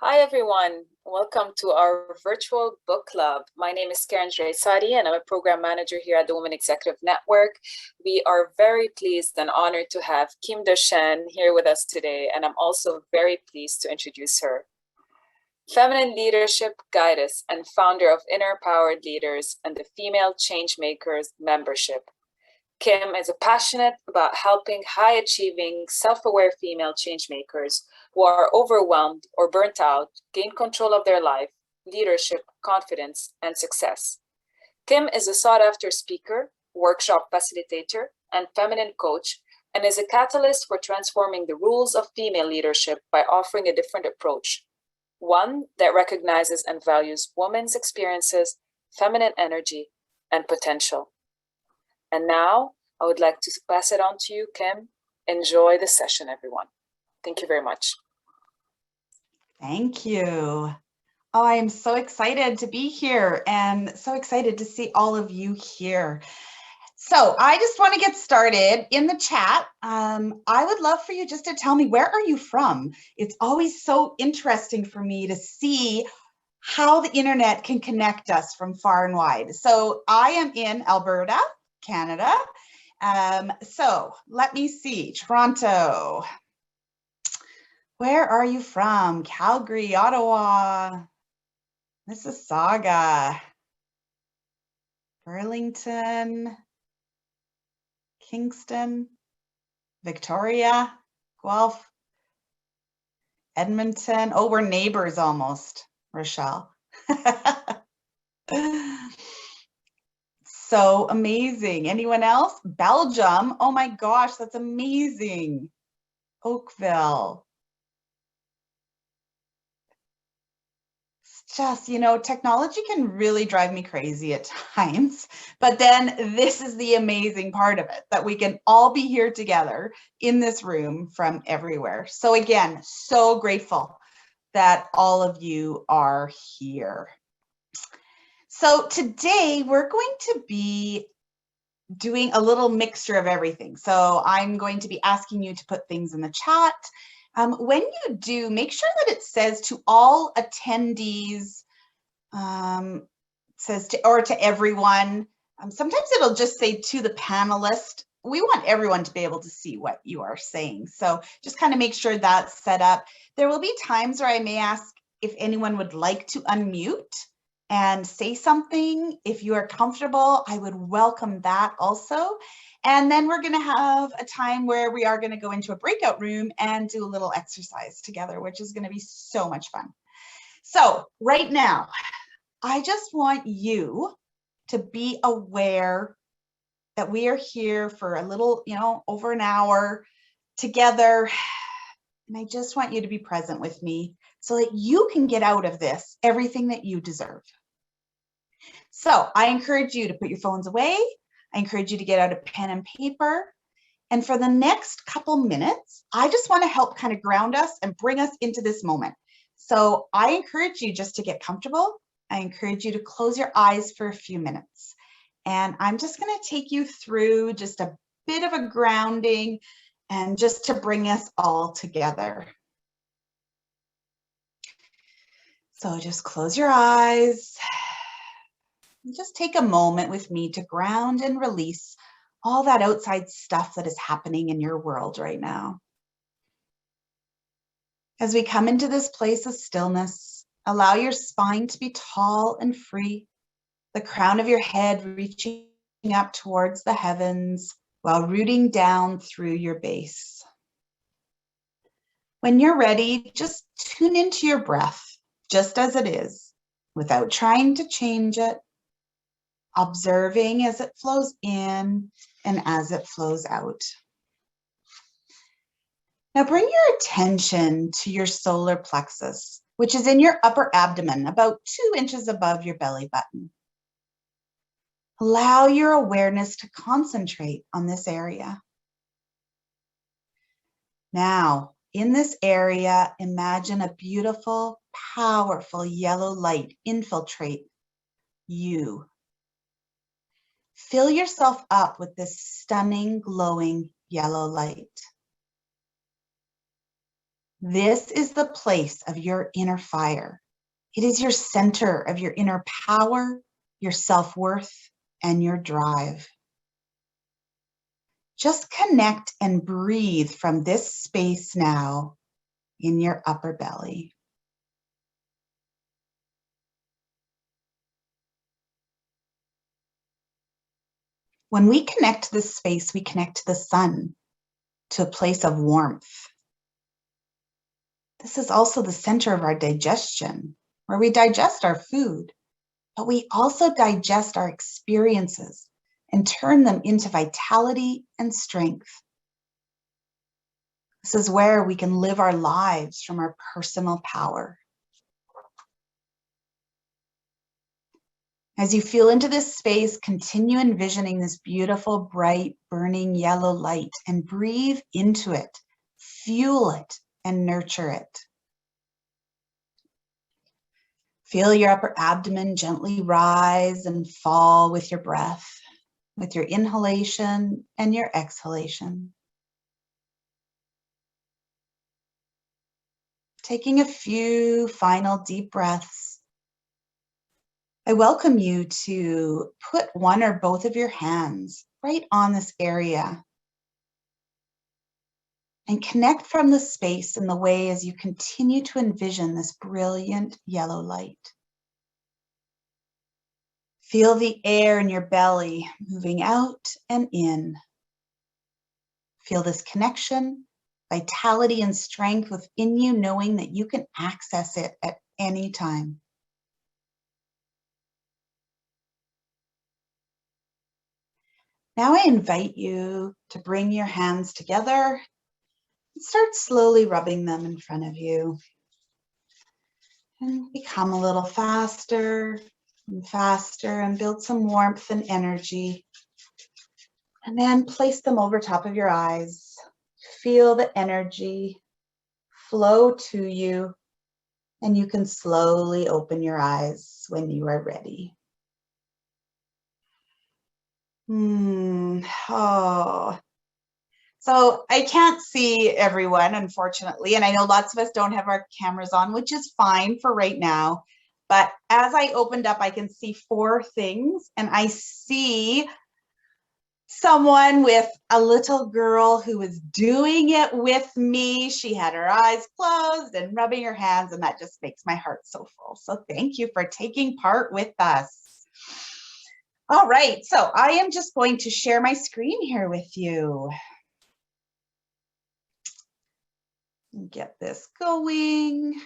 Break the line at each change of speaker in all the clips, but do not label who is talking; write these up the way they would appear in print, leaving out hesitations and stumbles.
Hi, everyone. Welcome to our virtual book club. My name is Karen Sadi, and I'm a program manager here at the Women Executive Network. We are very pleased and honored to have Kim Dechaine here with us today, and I'm also very pleased to introduce her. Feminine Leadership Goddess and founder of Inner Powered Leaders and the Female Changemakers membership. Kim is passionate about helping high-achieving, self-aware female changemakers who are overwhelmed or burnt out gain control of their life, leadership, confidence, and success. Kim is a sought-after speaker, workshop facilitator, and feminine coach, and is a catalyst for transforming the rules of female leadership by offering a different approach, one that recognizes and values women's experiences, feminine energy, and potential. And now I would like to pass it on to you, Kim. Enjoy the session, everyone. Thank you very much.
Thank you. Oh, I am so excited to be here and so excited to see all of you here. So I just want to get started in the chat. I would love for you just to tell me, where are you from? It's always so interesting for me to see how the internet can connect us from far and wide. So I am in Alberta, Canada. So let me see, Toronto. Where are you from? Calgary, Ottawa, Mississauga, Burlington, Kingston, Victoria, Guelph, Edmonton. Oh, we're neighbors almost, Rochelle. So amazing. Anyone else? Belgium. Oh my gosh, that's amazing. Oakville. It's just, you know, technology can really drive me crazy at times, but then this is the amazing part of it, that we can all be here together in this room from everywhere. So again, so grateful that all of you are here. So today we're going to be doing a little mixture of everything. So I'm going to be asking you to put things in the chat. When you do, make sure that it says to all attendees, says to everyone. Sometimes it'll just say to the panelist. We want everyone to be able to see what you are saying. So just kind of make sure that's set up. There will be times where I may ask if anyone would like to unmute and say something. If you are comfortable, I would welcome that also. And then we're going to have a time where we are going to go into a breakout room and do a little exercise together, which is going to be so much fun. So right now, I just want you to be aware that we are here for a little, over an hour together. And I just want you to be present with me so that you can get out of this everything that you deserve. So I encourage you to put your phones away. I encourage you to get out a pen and paper. And for the next couple minutes, I just want to help kind of ground us and bring us into this moment. So I encourage you just to get comfortable. I encourage you to close your eyes for a few minutes. And I'm just going to take you through just a bit of a grounding and just to bring us all together. So just close your eyes. Just take a moment with me to ground and release all that outside stuff that is happening in your world right now. As we come into this place of stillness, allow your spine to be tall and free, the crown of your head reaching up towards the heavens while rooting down through your base. When you're ready, just tune into your breath, just as it is, without trying to change it, observing as it flows in and as it flows out. Now bring your attention to your solar plexus, which is in your upper abdomen, about 2 inches above your belly button. Allow your awareness to concentrate on this area. Now, in this area, imagine a beautiful, powerful yellow light infiltrate you. Fill yourself up with this stunning, glowing yellow light. This is the place of your inner fire. It is your center of your inner power, your self-worth, and your drive. Just connect and breathe from this space now in your upper belly. When we connect to this space, we connect to the sun, to a place of warmth. This is also the center of our digestion, where we digest our food, but we also digest our experiences and turn them into vitality and strength. This is where we can live our lives from our personal power. As you feel into this space, continue envisioning this beautiful, bright, burning yellow light and breathe into it, fuel it, and nurture it. Feel your upper abdomen gently rise and fall with your breath, with your inhalation and your exhalation. Taking a few final deep breaths, I welcome you to put one or both of your hands right on this area and connect from the space in the way as you continue to envision this brilliant yellow light. Feel the air in your belly moving out and in. Feel this connection, vitality, and strength within you, knowing that you can access it at any time. Now I invite you to bring your hands together and start slowly rubbing them in front of you. And become a little faster and faster and build some warmth and energy. And then place them over top of your eyes. Feel the energy flow to you, and you can slowly open your eyes when you are ready. Oh. So I can't see everyone, unfortunately, and I know lots of us don't have our cameras on, which is fine for right now. But as I opened up, I can see 4 things, and I see someone with a little girl who was doing it with me. She had her eyes closed and rubbing her hands, and that just makes my heart so full. So thank you for taking part with us. All right, so I am just going to share my screen here with you. Get this going.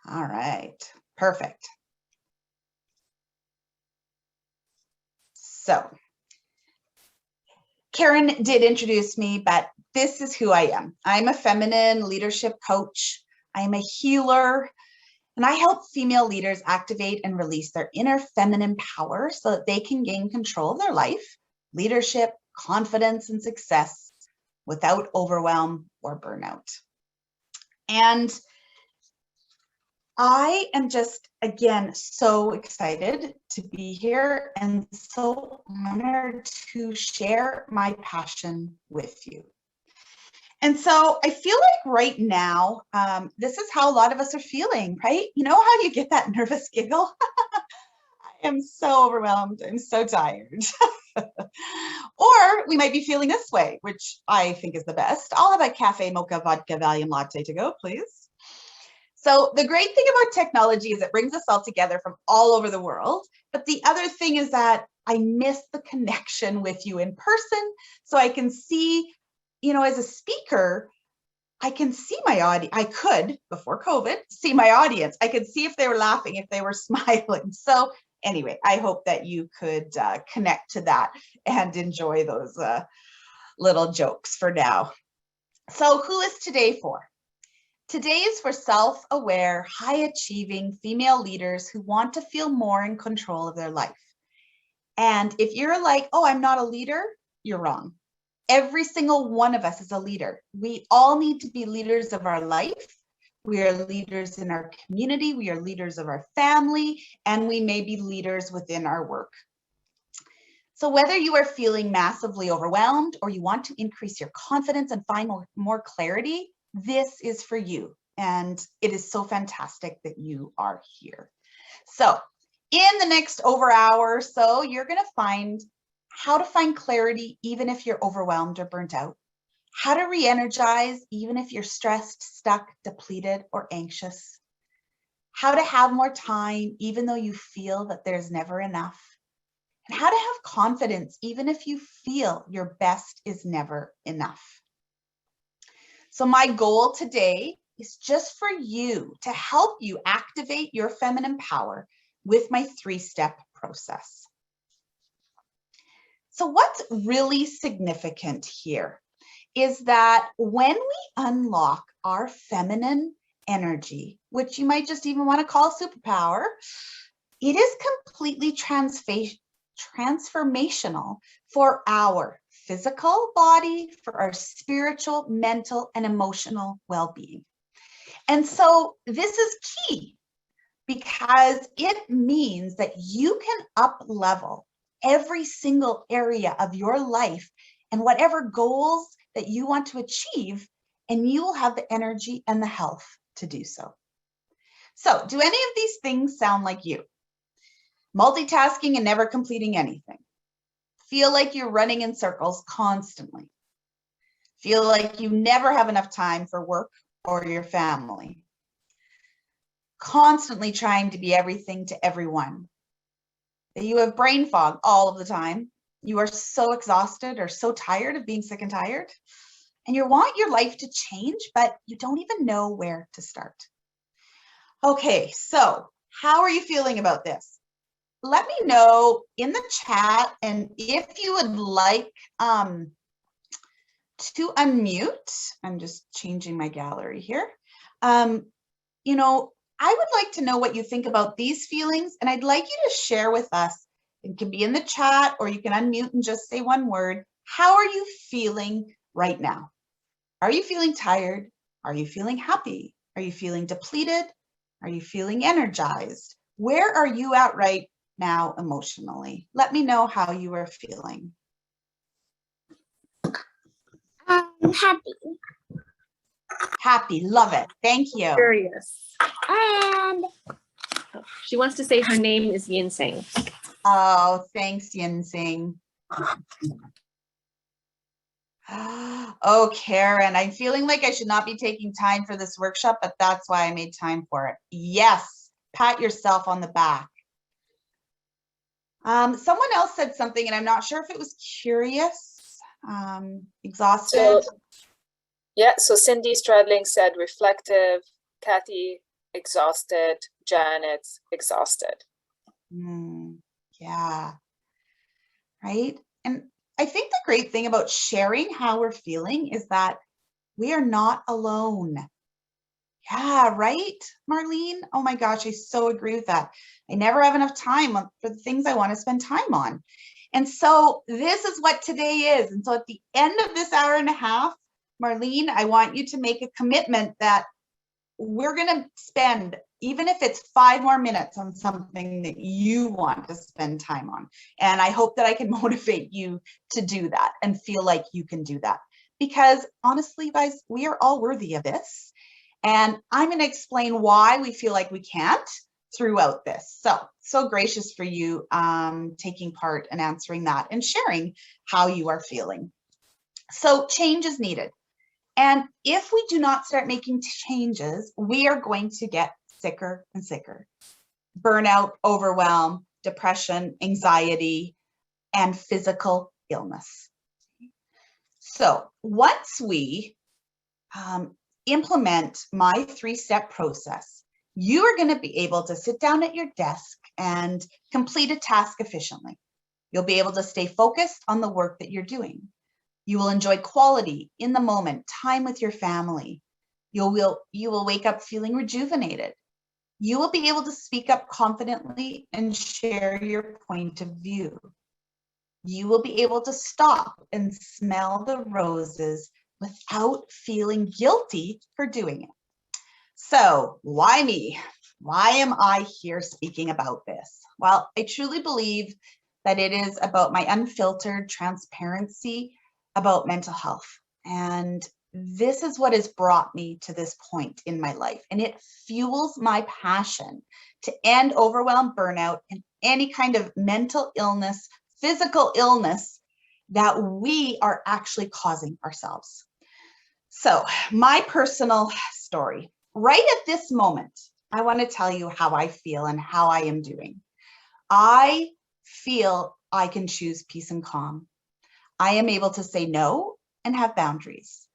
All right, perfect. So Karen did introduce me, but this is who I am. I'm a feminine leadership coach. I'm a healer, and I help female leaders activate and release their inner feminine power so that they can gain control of their life, leadership, confidence, and success without overwhelm or burnout. And I am just, again, so excited to be here and so honored to share my passion with you. And so I feel like right now, this is how a lot of us are feeling, right? You know how you get that nervous giggle? I am so overwhelmed. I'm so tired. Or we might be feeling this way, which I think is the best. I'll have a cafe, mocha, vodka, Valium latte to go, please. So the great thing about technology is it brings us all together from all over the world. But the other thing is that I miss the connection with you in person. So I can see, you know, as a speaker, I can see my audience. I could, before COVID, see my audience. I could see if they were laughing, if they were smiling. So anyway, I hope that you could connect to that and enjoy those little jokes for now. So who is today for? Today is for self-aware, high-achieving female leaders who want to feel more in control of their life. And if you're like, oh, I'm not a leader, you're wrong. Every single one of us is a leader. We all need to be leaders of our life. We are leaders in our community. We are leaders of our family, and we may be leaders within our work. So whether you are feeling massively overwhelmed or you want to increase your confidence and find more clarity, this is for you. And it is so fantastic that you are here. So in the next hour or so, you're going to find how to find clarity even if you're overwhelmed or burnt out, how to re-energize even if you're stressed, stuck, depleted, or anxious, how to have more time even though you feel that there's never enough, and how to have confidence even if you feel your best is never enough. So my goal today is just for you to help you activate your feminine power with my 3-step process. So what's really significant here is that when we unlock our feminine energy, which you might just even want to call superpower, it is completely transformational for our physical body, for our spiritual, mental, and emotional well-being. And so this is key because it means that you can up-level every single area of your life and whatever goals that you want to achieve, and you will have the energy and the health to do so. So, do any of these things sound like you? Multitasking and never completing anything. Feel like you're running in circles constantly. Feel like you never have enough time for work or your family. Constantly trying to be everything to everyone. That you have brain fog all of the time. You are so exhausted or so tired of being sick and tired. And you want your life to change, but you don't even know where to start. Okay, so how are you feeling about this? Let me know in the chat, and if you would like to unmute, I'm just changing my gallery here. You know, I would like to know what you think about these feelings, and I'd like you to share with us. It can be in the chat, or you can unmute and just say one word. How are you feeling right now? Are you feeling tired? Are you feeling happy? Are you feeling depleted? Are you feeling energized? Where are you at right now emotionally? Let me know how you are feeling.
Happy.
Happy, love it. Thank you.
Curious. And she wants to say her name is Yinseng.
Oh, thanks, Yinseng. Oh, Karen, I'm feeling like I should not be taking time for this workshop, but that's why I made time for it. Yes, pat yourself on the back. Someone else said something, and I'm not sure if it was curious, exhausted.
So Cindy Stradling said reflective, Kathy exhausted, Janet exhausted.
Yeah, right? And I think the great thing about sharing how we're feeling is that we are not alone. Yeah, right, Marlene? Oh my gosh, I so agree with that. I never have enough time for the things I want to spend time on. And so this is what today is. And so at the end of this hour and a half, Marlene, I want you to make a commitment that we're going to spend, even if it's 5 more minutes, on something that you want to spend time on. And I hope that I can motivate you to do that and feel like you can do that. Because honestly, guys, we are all worthy of this. And I'm going to explain why we feel like we can't throughout this. So gracious for you taking part and answering that and sharing how you are feeling. So change is needed. And if we do not start making changes, we are going to get sicker and sicker. Burnout, overwhelm, depression, anxiety, and physical illness. So once we implement my 3-step process, you are going to be able to sit down at your desk and complete a task efficiently. You'll be able to stay focused on the work that you're doing. You will enjoy quality, in the moment, time with your family. You will wake up feeling rejuvenated. You will be able to speak up confidently and share your point of view. You will be able to stop and smell the roses without feeling guilty for doing it. So why me? Why am I here speaking about this? Well, I truly believe that it is about my unfiltered transparency about mental health. And this is what has brought me to this point in my life. And it fuels my passion to end overwhelm, burnout, and any kind of mental illness, physical illness that we are actually causing ourselves. So my personal story, right at this moment, I want to tell you how I feel and how I am doing. I feel I can choose peace and calm. I am able to say no and have boundaries.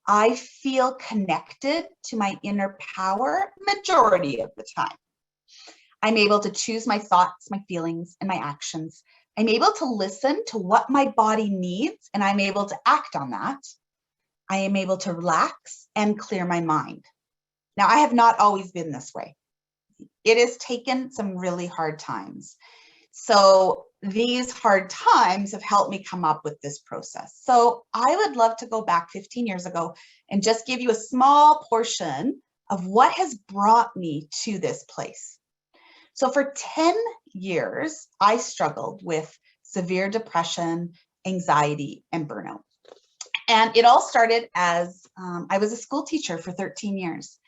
I feel connected to my inner power majority of the time. I'm able to choose my thoughts, my feelings, and my actions. I'm able to listen to what my body needs, and I'm able to act on that. I am able to relax and clear my mind. Now, I have not always been this way. It has taken some really hard times. So these hard times have helped me come up with this process. So I would love to go back 15 years ago and just give you a small portion of what has brought me to this place. So for 10 years, I struggled with severe depression, anxiety, and burnout. And it all started as I was a school teacher for 13 years.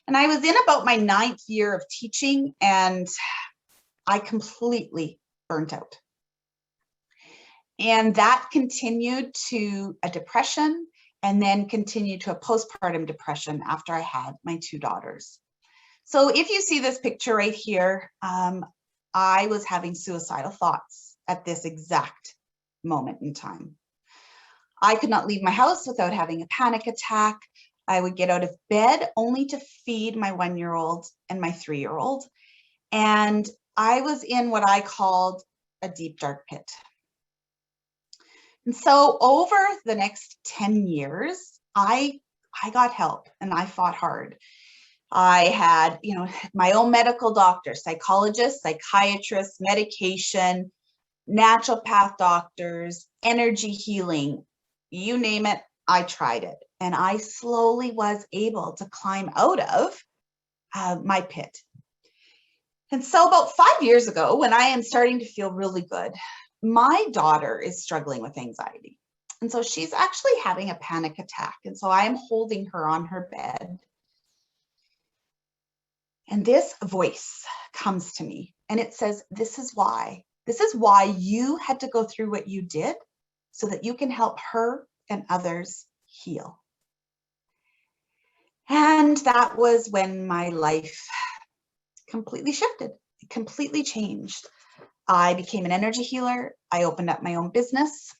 And I was in about my 9th year of teaching, and I completely burnt out. And that continued to a depression, and then continued to a postpartum depression after I had my 2 daughters. So if you see this picture right here, I was having suicidal thoughts at this exact moment in time. I could not leave my house without having a panic attack. I would get out of bed only to feed my 1-year-old and my 3-year-old. And I was in what I called a deep, dark pit. And so over the next 10 years, I got help and I fought hard. I had, my own medical doctor, psychologist, psychiatrist, medication, naturopath doctors, energy healing, you name it, I tried it. And I slowly was able to climb out of my pit. And so about 5 years ago, when I am starting to feel really good, my daughter is struggling with anxiety. And so she's actually having a panic attack. And so I am holding her on her bed. And this voice comes to me and it says, this is why you had to go through what you did so that you can help her and others heal. And that was when my life completely shifted, it completely changed. I became an energy healer. I opened up my own business.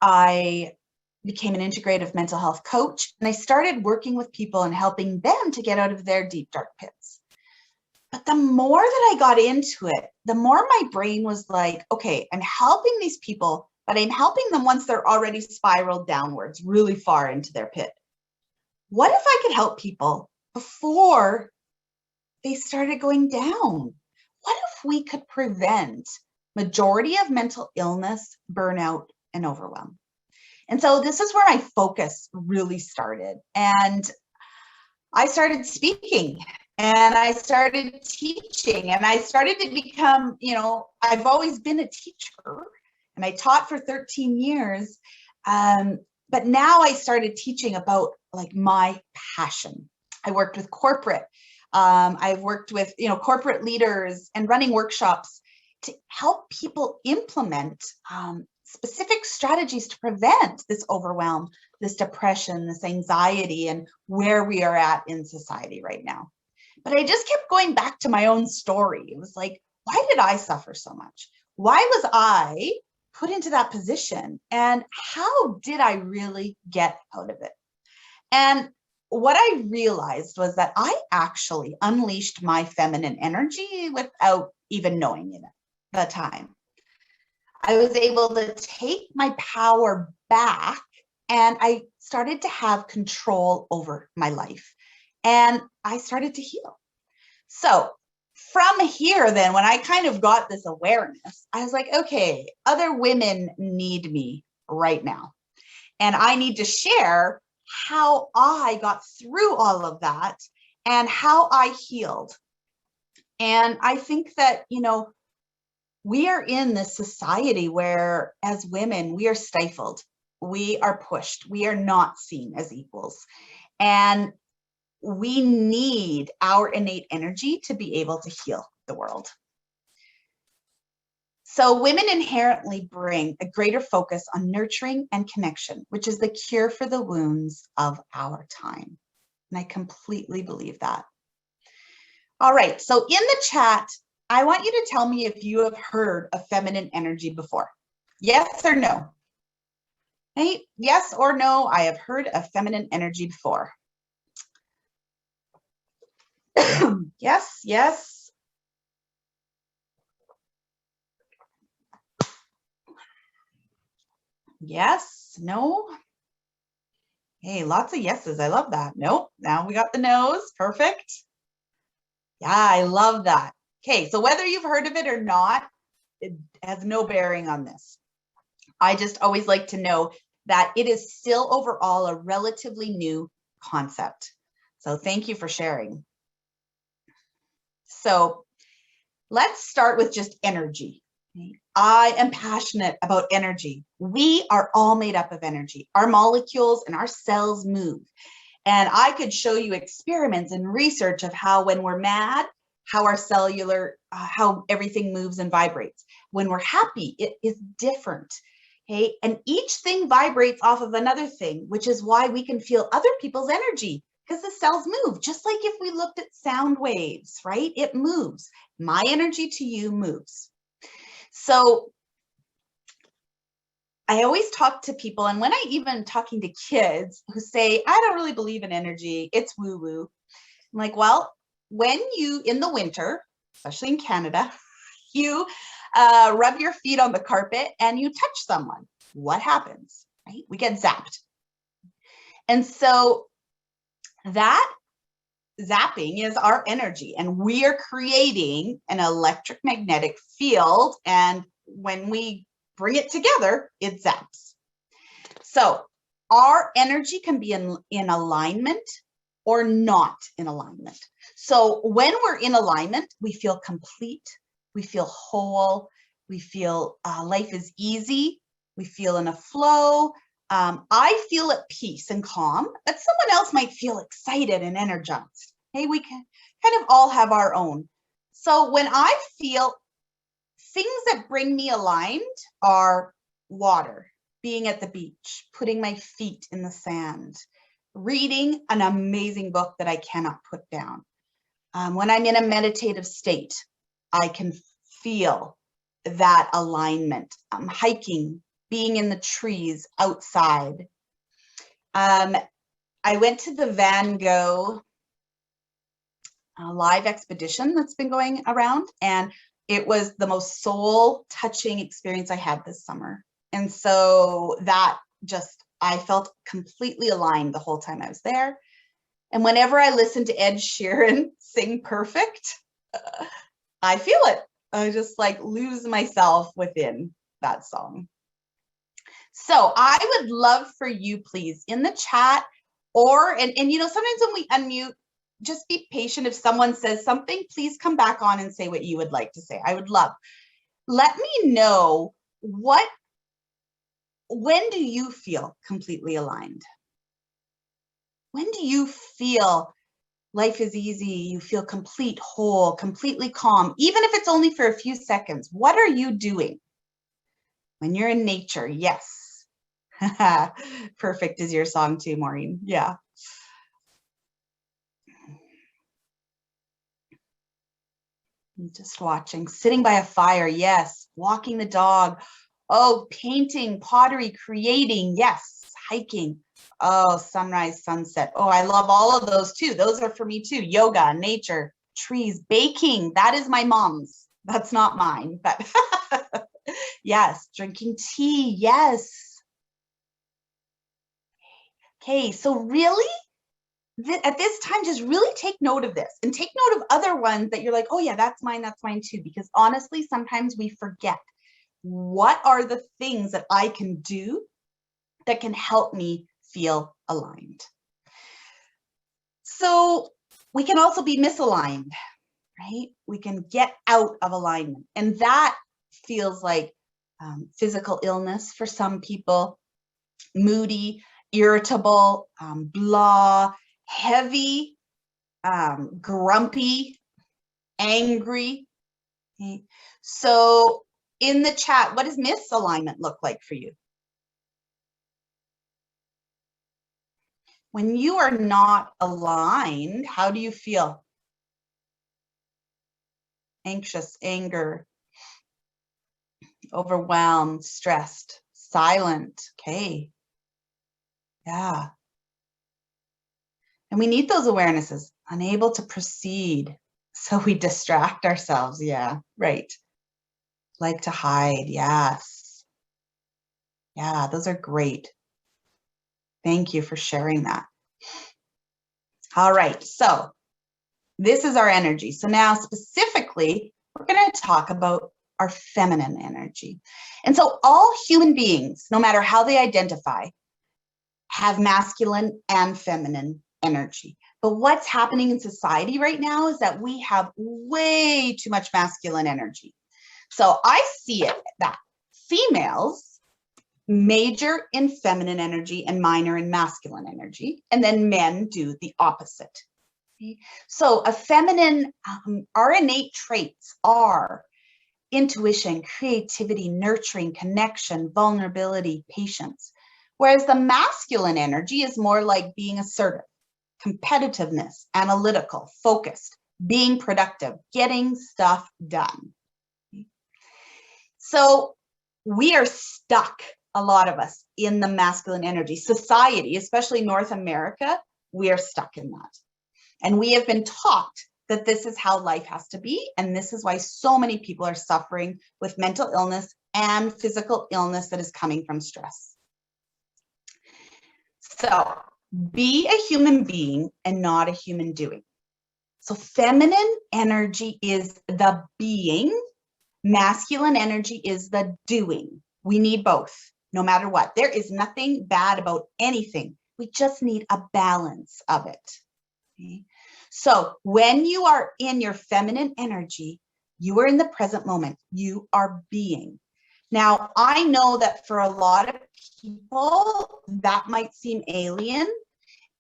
I became an integrative mental health coach, and I started working with people and helping them to get out of their deep, dark pits. But the more that I got into it, the more my brain was like, okay, I'm helping these people, but I'm helping them once they're already spiraled downwards really far into their pit. What if I could help people before they started going down? What if we could prevent majority of mental illness, burnout, and overwhelm? And so this is where my focus really started. And I started speaking and I started teaching and I started to become, I've always been a teacher and I taught for 13 years. But now I started teaching about my passion. I worked with corporate. I've worked with, corporate leaders and running workshops to help people implement specific strategies to prevent this overwhelm, this depression, this anxiety, and where we are at in society right now. But I just kept going back to my own story. It was like, why did I suffer so much? Why was I put into that position? And how did I really get out of it? And what I realized was that I actually unleashed my feminine energy without even knowing it at the time. I was able to take my power back and I started to have control over my life and I started to heal. So from here, then, when I kind of got this awareness, I was like, okay, other women need me right now. And I need to share how I got through all of that and how I healed. And I think that, we are in this society where as women, we are stifled, we are pushed, we are not seen as equals. And we need our innate energy to be able to heal the world. So women inherently bring a greater focus on nurturing and connection, which is the cure for the wounds of our time. And I completely believe that. All right, so in the chat, I want you to tell me if you have heard of feminine energy before. Yes or no? Hey, yes or no, I have heard of feminine energy before. Yes, yes. Yes, no. Hey, lots of yeses. I love that. Nope. Now we got the no's. Perfect. Yeah, I love that. Okay, so whether you've heard of it or not, it has no bearing on this. I just always like to know that it is still overall a relatively new concept. So thank you for sharing. So let's start with just energy. I am passionate about energy. We are all made up of energy. Our molecules and our cells move. And I could show you experiments and research of how when we're mad, how our cellular, how everything moves and vibrates. When we're happy, it is different. Okay, and each thing vibrates off of another thing, which is why we can feel other people's energy, because the cells move, just like if we looked at sound waves, right? It moves. My energy to you moves. So I always talk to people, and when I even talking to kids who say, I don't really believe in energy, it's woo-woo. I'm like, well, when you, in the winter, especially in Canada, you rub your feet on the carpet and you touch someone, what happens, right? We get zapped. And so that zapping is our energy, and we are creating an electromagnetic field, and when we bring it together, it zaps. So our energy can be in alignment or not in alignment. So when we're in alignment, we feel complete, we feel whole, we feel life is easy, we feel in a flow. I feel at peace and calm, but someone else might feel excited and energized. Hey, we can kind of all have our own. So when I feel, things that bring me aligned are water, being at the beach, putting my feet in the sand, reading an amazing book that I cannot put down. When I'm in a meditative state, I can feel that alignment. Hiking, being in the trees outside. I went to the Van Gogh live expedition that's been going around, and it was the most soul-touching experience I had this summer. And so that just, I felt completely aligned the whole time I was there. And whenever I listen to Ed Sheeran sing Perfect, I feel it. I just like lose myself within that song. So I would love for you, please, in the chat, or, and you know, sometimes when we unmute, just be patient. If someone says something, please come back on and say what you would like to say. I would love. Let me know when do you feel completely aligned? When do you feel life is easy, you feel complete, whole, completely calm, even if it's only for a few seconds? What are you doing when you're in nature? Yes. Perfect is your song too, Maureen. Yeah. I'm just watching, sitting by a fire. Yes. Walking the dog. Oh, painting, pottery, creating. Yes. Hiking. Oh, sunrise, sunset. Oh, I love all of those too. Those are for me too. Yoga, nature, trees, baking. That is my mom's. That's not mine, but yes. Drinking tea. Yes. Okay, so really, at this time, just really take note of this and take note of other ones that you're like, oh yeah, that's mine too. Because honestly, sometimes we forget what are the things that I can do that can help me feel aligned. So we can also be misaligned, right? We can get out of alignment. And that feels like physical illness for some people, moody, irritable, blah, heavy, grumpy, angry. Okay. So in the chat, what does misalignment look like for you? When you are not aligned, how do you feel? Anxious, anger, overwhelmed, stressed, silent. Okay. Yeah. And we need those awarenesses, unable to proceed. So we distract ourselves. Yeah, right. Like to hide. Yes. Yeah, those are great. Thank you for sharing that. All right. So this is our energy. So now specifically, we're going to talk about our feminine energy. And so all human beings, no matter how they identify, have masculine and feminine energy. But what's happening in society right now is that we have way too much masculine energy. So I see it that females major in feminine energy and minor in masculine energy, and then men do the opposite. Okay? So a feminine, our innate traits are intuition, creativity, nurturing, connection, vulnerability, patience. Whereas the masculine energy is more like being assertive, competitiveness, analytical, focused, being productive, getting stuff done. So we are stuck, a lot of us, in the masculine energy. Society, especially North America, we are stuck in that. And we have been taught that this is how life has to be. And this is why so many people are suffering with mental illness and physical illness that is coming from stress. So be a human being and not a human doing. So feminine energy is the being. Masculine energy is the doing. We need both, no matter what. There is nothing bad about anything. We just need a balance of it. Okay? So when you are in your feminine energy, you are in the present moment. You are being. Now, I know that for a lot of people, that might seem alien,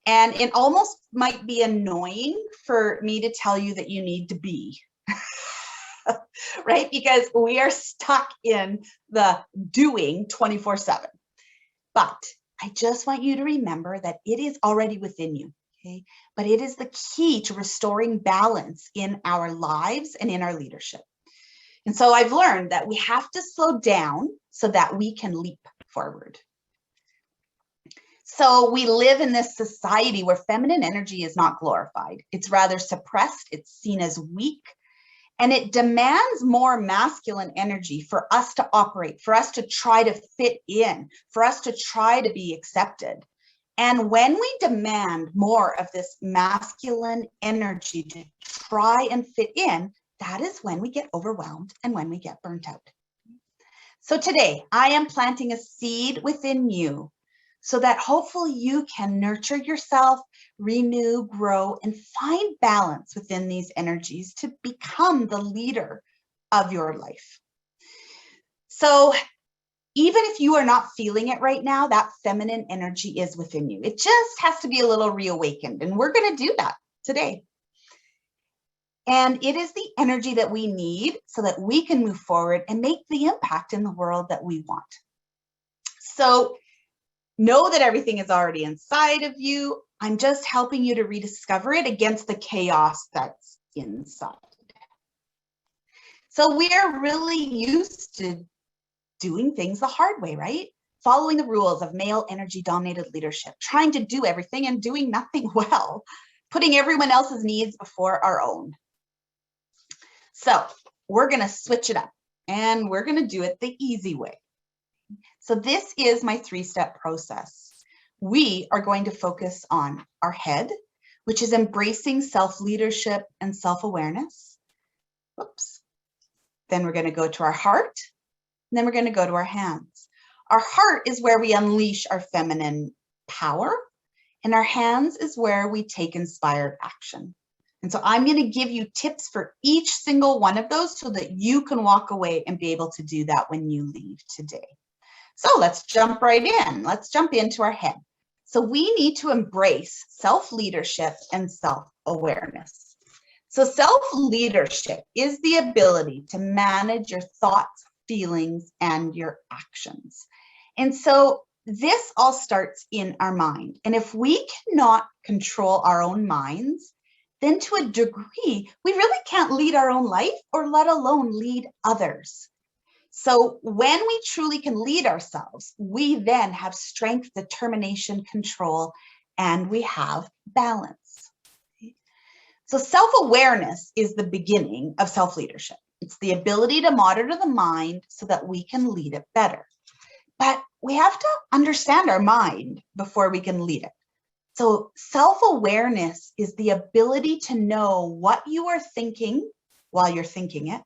and it almost might be annoying for me to tell you that you need to be. Right? Because we are stuck in the doing 24/7. But I just want you to remember that it is already within you. Okay? But it is the key to restoring balance in our lives and in our leadership. And so I've learned that we have to slow down so that we can leap forward. So we live in this society where feminine energy is not glorified. It's rather suppressed. It's seen as weak. And it demands more masculine energy for us to operate, for us to try to fit in, for us to try to be accepted. And when we demand more of this masculine energy to try and fit in, that is when we get overwhelmed and when we get burnt out. So today, I am planting a seed within you so that hopefully you can nurture yourself, renew, grow, and find balance within these energies to become the leader of your life. So even if you are not feeling it right now, that feminine energy is within you. It just has to be a little reawakened, and we're going to do that today. And it is the energy that we need so that we can move forward and make the impact in the world that we want. So know that everything is already inside of you. I'm just helping you to rediscover it against the chaos that's inside. So we are really used to doing things the hard way, right? Following the rules of male energy dominated leadership, trying to do everything and doing nothing well, putting everyone else's needs before our own. So we're going to switch it up and we're going to do it the easy way. So this is my 3-step process. We are going to focus on our head, which is embracing self-leadership and self-awareness. Whoops. Then we're going to go to our heart. And then we're going to go to our hands. Our heart is where we unleash our feminine power. And our hands is where we take inspired action. And so I'm going to give you tips for each single one of those so that you can walk away and be able to do that when you leave today. So let's jump right in. Let's jump into our head. So we need to embrace self-leadership and self-awareness. So self-leadership is the ability to manage your thoughts, feelings, and your actions. And so this all starts in our mind. And if we cannot control our own minds, then to a degree, we really can't lead our own life or let alone lead others. So when we truly can lead ourselves, we then have strength, determination, control, and we have balance. So self-awareness is the beginning of self-leadership. It's the ability to monitor the mind so that we can lead it better. But we have to understand our mind before we can lead it. So self-awareness is the ability to know what you are thinking while you're thinking it,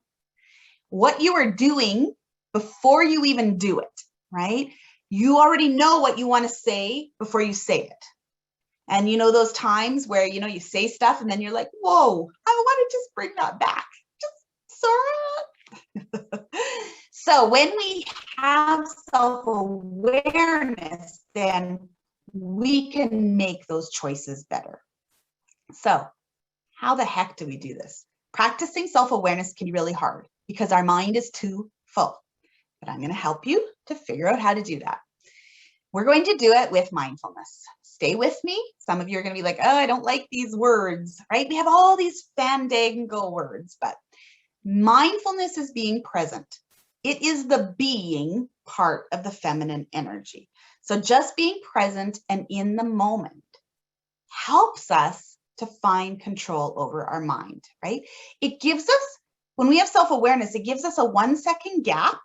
what you are doing before you even do it, right? You already know what you want to say before you say it. And you know those times where, you say stuff and then you're like, whoa, I want to just bring that back. Just Sarah. So when we have self-awareness, then we can make those choices better. So how the heck do we do this? Practicing self-awareness can be really hard because our mind is too full. But I'm going to help you to figure out how to do that. We're going to do it with mindfulness. Stay with me. Some of you are going to be like, oh, I don't like these words, right? We have all these fandangle words, but mindfulness is being present. It is the being part of the feminine energy. So just being present and in the moment helps us to find control over our mind, right? It gives us, when we have self-awareness, it gives us a 1 second gap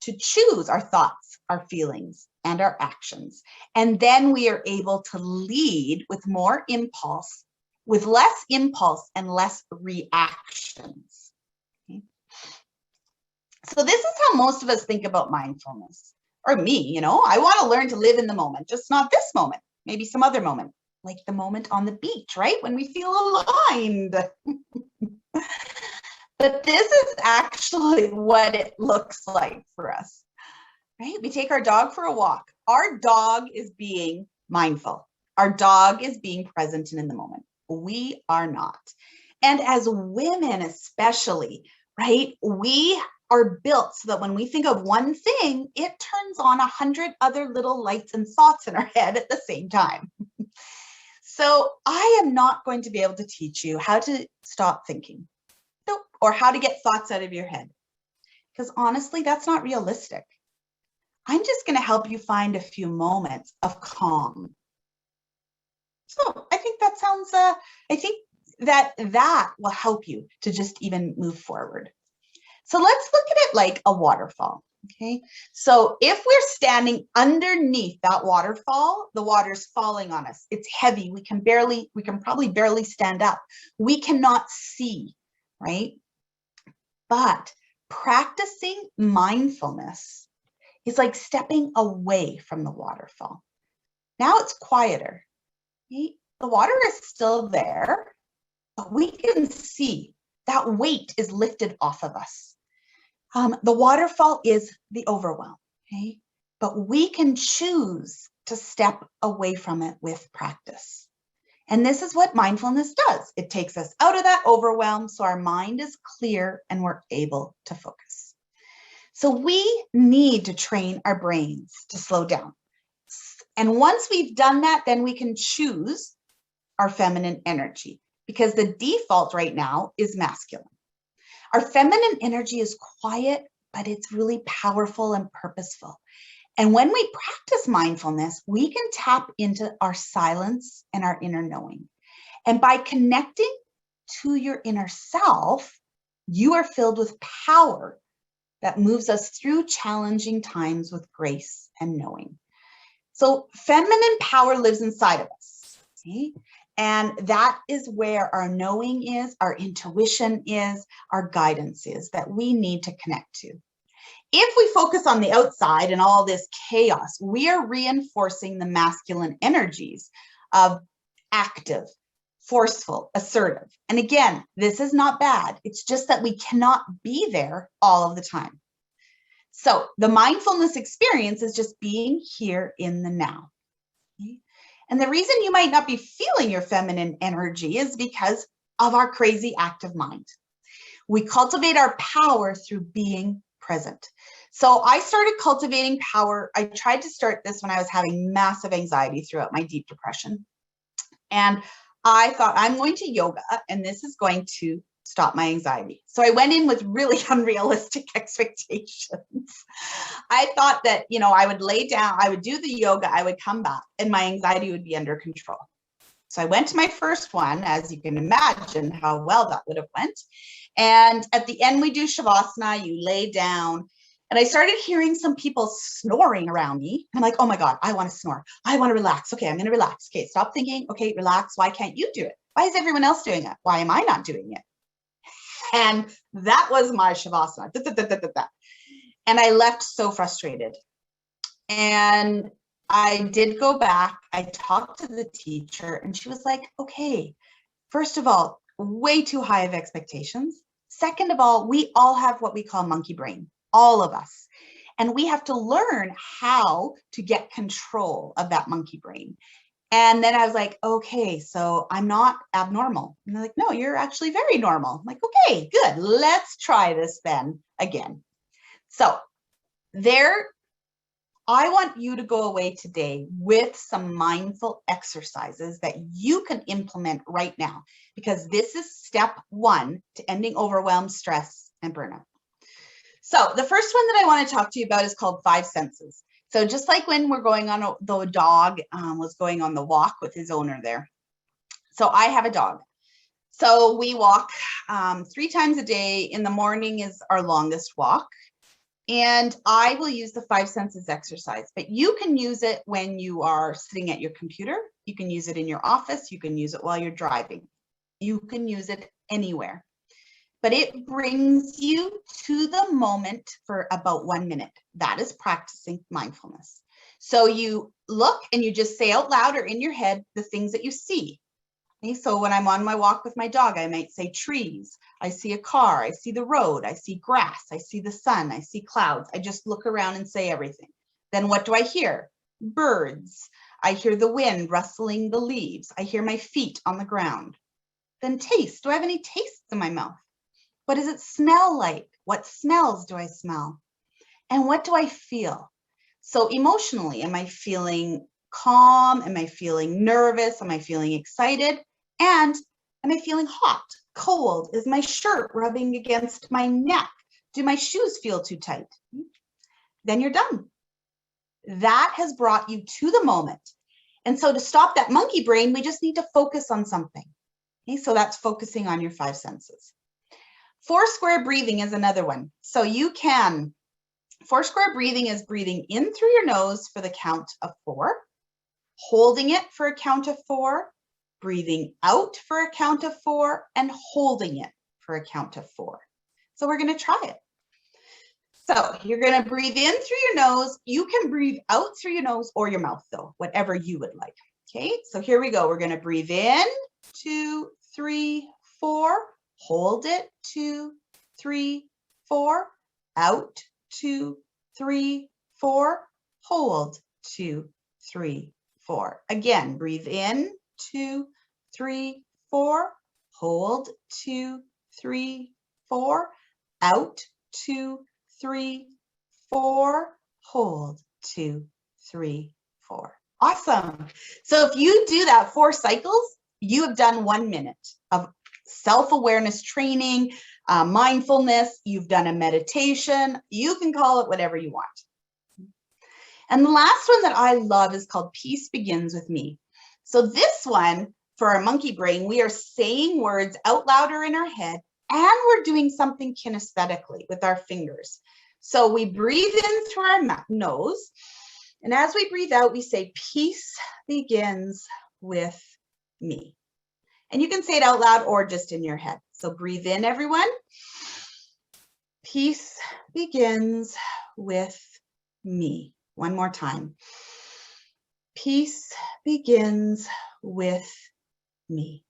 to choose our thoughts, our feelings, and our actions. And then we are able to lead with more impulse, with less impulse and less reactions. Okay? So this is how most of us think about mindfulness. Or me, I want to learn to live in the moment, just not this moment, maybe some other moment, like the moment on the beach, right? When we feel aligned. But this is actually what it looks like for us, right? We take our dog for a walk. Our dog is being mindful. Our dog is being present and in the moment. We are not. And as women especially, right, we are built so that when we think of one thing, it turns on 100 other little lights and thoughts in our head at the same time. So I am not going to be able to teach you how to stop thinking. Nope. Or how to get thoughts out of your head. Because honestly, that's not realistic. I'm just going to help you find a few moments of calm. So I think that sounds, I think that will help you to just even move forward. So let's look at it like a waterfall. Okay. So if we're standing underneath that waterfall, the water's falling on us. It's heavy. We can probably barely stand up. We cannot see. Right? But practicing mindfulness is like stepping away from the waterfall. Now it's quieter. Right? The water is still there, but we can see that weight is lifted off of us. The waterfall is the overwhelm. Okay? But we can choose to step away from it with practice. And this is what mindfulness does. It takes us out of that overwhelm so our mind is clear and we're able to focus. So we need to train our brains to slow down. And once we've done that, then we can choose our feminine energy because the default right now is masculine. Our feminine energy is quiet, but it's really powerful and purposeful. And when we practice mindfulness, we can tap into our silence and our inner knowing. And by connecting to your inner self, you are filled with power that moves us through challenging times with grace and knowing. So feminine power lives inside of us. Okay? And that is where our knowing is, our intuition is, our guidance is that we need to connect to. If we focus on the outside and all this chaos, we are reinforcing the masculine energies of active, forceful, assertive. And again, this is not bad. It's just that we cannot be there all of the time. So the mindfulness experience is just being here in the now. Okay? And the reason you might not be feeling your feminine energy is because of our crazy active mind. We cultivate our power through being present. So I started cultivating power. I tried to start this when I was having massive anxiety throughout my deep depression. And I thought, I'm going to yoga, and this is going to stop my anxiety. So I went in with really unrealistic expectations. I thought that, I would lay down, I would do the yoga, I would come back, and my anxiety would be under control. So I went to my first one, as you can imagine how well that would have went. And at the end, we do Shavasana, you lay down. And I started hearing some people snoring around me. I'm like, oh my God, I want to snore. I want to relax. Okay, I'm going to relax. Okay, stop thinking. Okay, relax. Why can't you do it? Why is everyone else doing it? Why am I not doing it? And that was my Shavasana. And I left so frustrated. And I did go back. I talked to the teacher, and she was like, okay, first of all, way too high of expectations. Second of all, we all have what we call monkey brain, all of us. And we have to learn how to get control of that monkey brain. And then I was like, okay, so I'm not abnormal. And they're like, no, you're actually very normal. I'm like, okay, good. Let's try this then again. So I want you to go away today with some mindful exercises that you can implement right now, because this is step 1 to ending overwhelm, stress, and burnout. So the first one that I want to talk to you about is called 5 senses. So just like when we're going on, the dog was going on the walk with his owner there. So I have a dog. So we walk 3 times a day. In the morning is our longest walk. And I will use the 5 senses exercise, but you can use it when you are sitting at your computer. You can use it in your office. You can use it while you're driving. You can use it anywhere, but it brings you to the moment for about 1 minute. That is practicing mindfulness. So you look and you just say out loud or in your head the things that you see. Okay, so when I'm on my walk with my dog, I might say trees. I see a car. I see the road. I see grass. I see the sun. I see clouds. I just look around and say everything. Then what do I hear? Birds. I hear the wind rustling the leaves. I hear my feet on the ground. Then taste. Do I have any tastes in my mouth? What does it smell like? What smells do I smell? And what do I feel? So emotionally, am I feeling calm? Am I feeling nervous? Am I feeling excited? And am I feeling hot, cold? Is my shirt rubbing against my neck? Do my shoes feel too tight? Then you're done. That has brought you to the moment. And so to stop that monkey brain, we just need to focus on something. Okay, so that's focusing on your 5 senses. 4 square breathing is another one. So you can, 4 square breathing is breathing in through your nose for the count of 4, holding it for a count of 4, breathing out for a count of 4, and holding it for a count of 4. So we're going to try it. So you're going to breathe in through your nose. You can breathe out through your nose or your mouth though, whatever you would like. Okay, so here we go. We're going to breathe in, 2, 3, 4, hold it, 2, 3, 4, out, 2, 3, 4, hold, 2, 3, 4. Again, breathe in, 2, 3, 4, hold, 2, 3, 4, out, 2, 3, 4, hold, 2, 3, 4. Awesome. So if you do that 4 cycles, you have done 1 minute of self-awareness training, mindfulness. You've done a meditation. You can call it whatever you want. And the last one that I love is called Peace Begins With Me. So this one, for our monkey brain, we are saying words out loud or in our head, and we're doing something kinesthetically with our fingers. So we breathe in through our nose, and as we breathe out, we say, peace begins with me. And you can say it out loud or just in your head. So breathe in, everyone. Peace begins with me. One more time. Peace begins with me.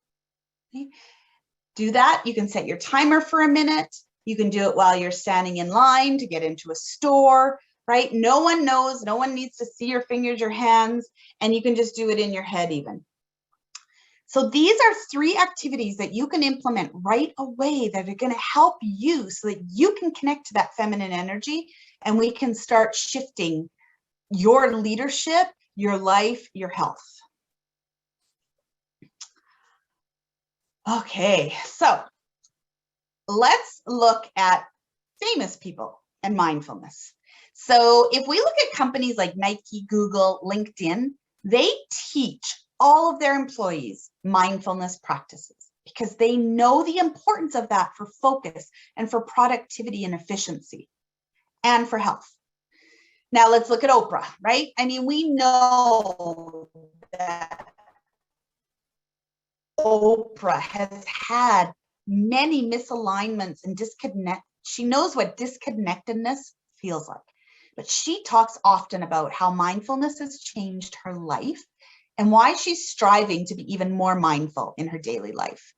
Okay. Do that. You can set your timer for a minute. You can do it while you're standing in line to get into a store, right? No one knows, no one needs to see your fingers, your hands, and you can just do it in your head even. So these are 3 activities that you can implement right away that are going to help you so that you can connect to that feminine energy and we can start shifting your leadership, your life, your health. Okay, so let's look at famous people and mindfulness. So if we look at companies like Nike, Google, LinkedIn, they teach all of their employees mindfulness practices because they know the importance of that for focus and for productivity and efficiency and for health. Now let's look at Oprah, right? I mean, we know that Oprah has had many misalignments and disconnect. She knows what disconnectedness feels like, but she talks often about how mindfulness has changed her life and why she's striving to be even more mindful in her daily life.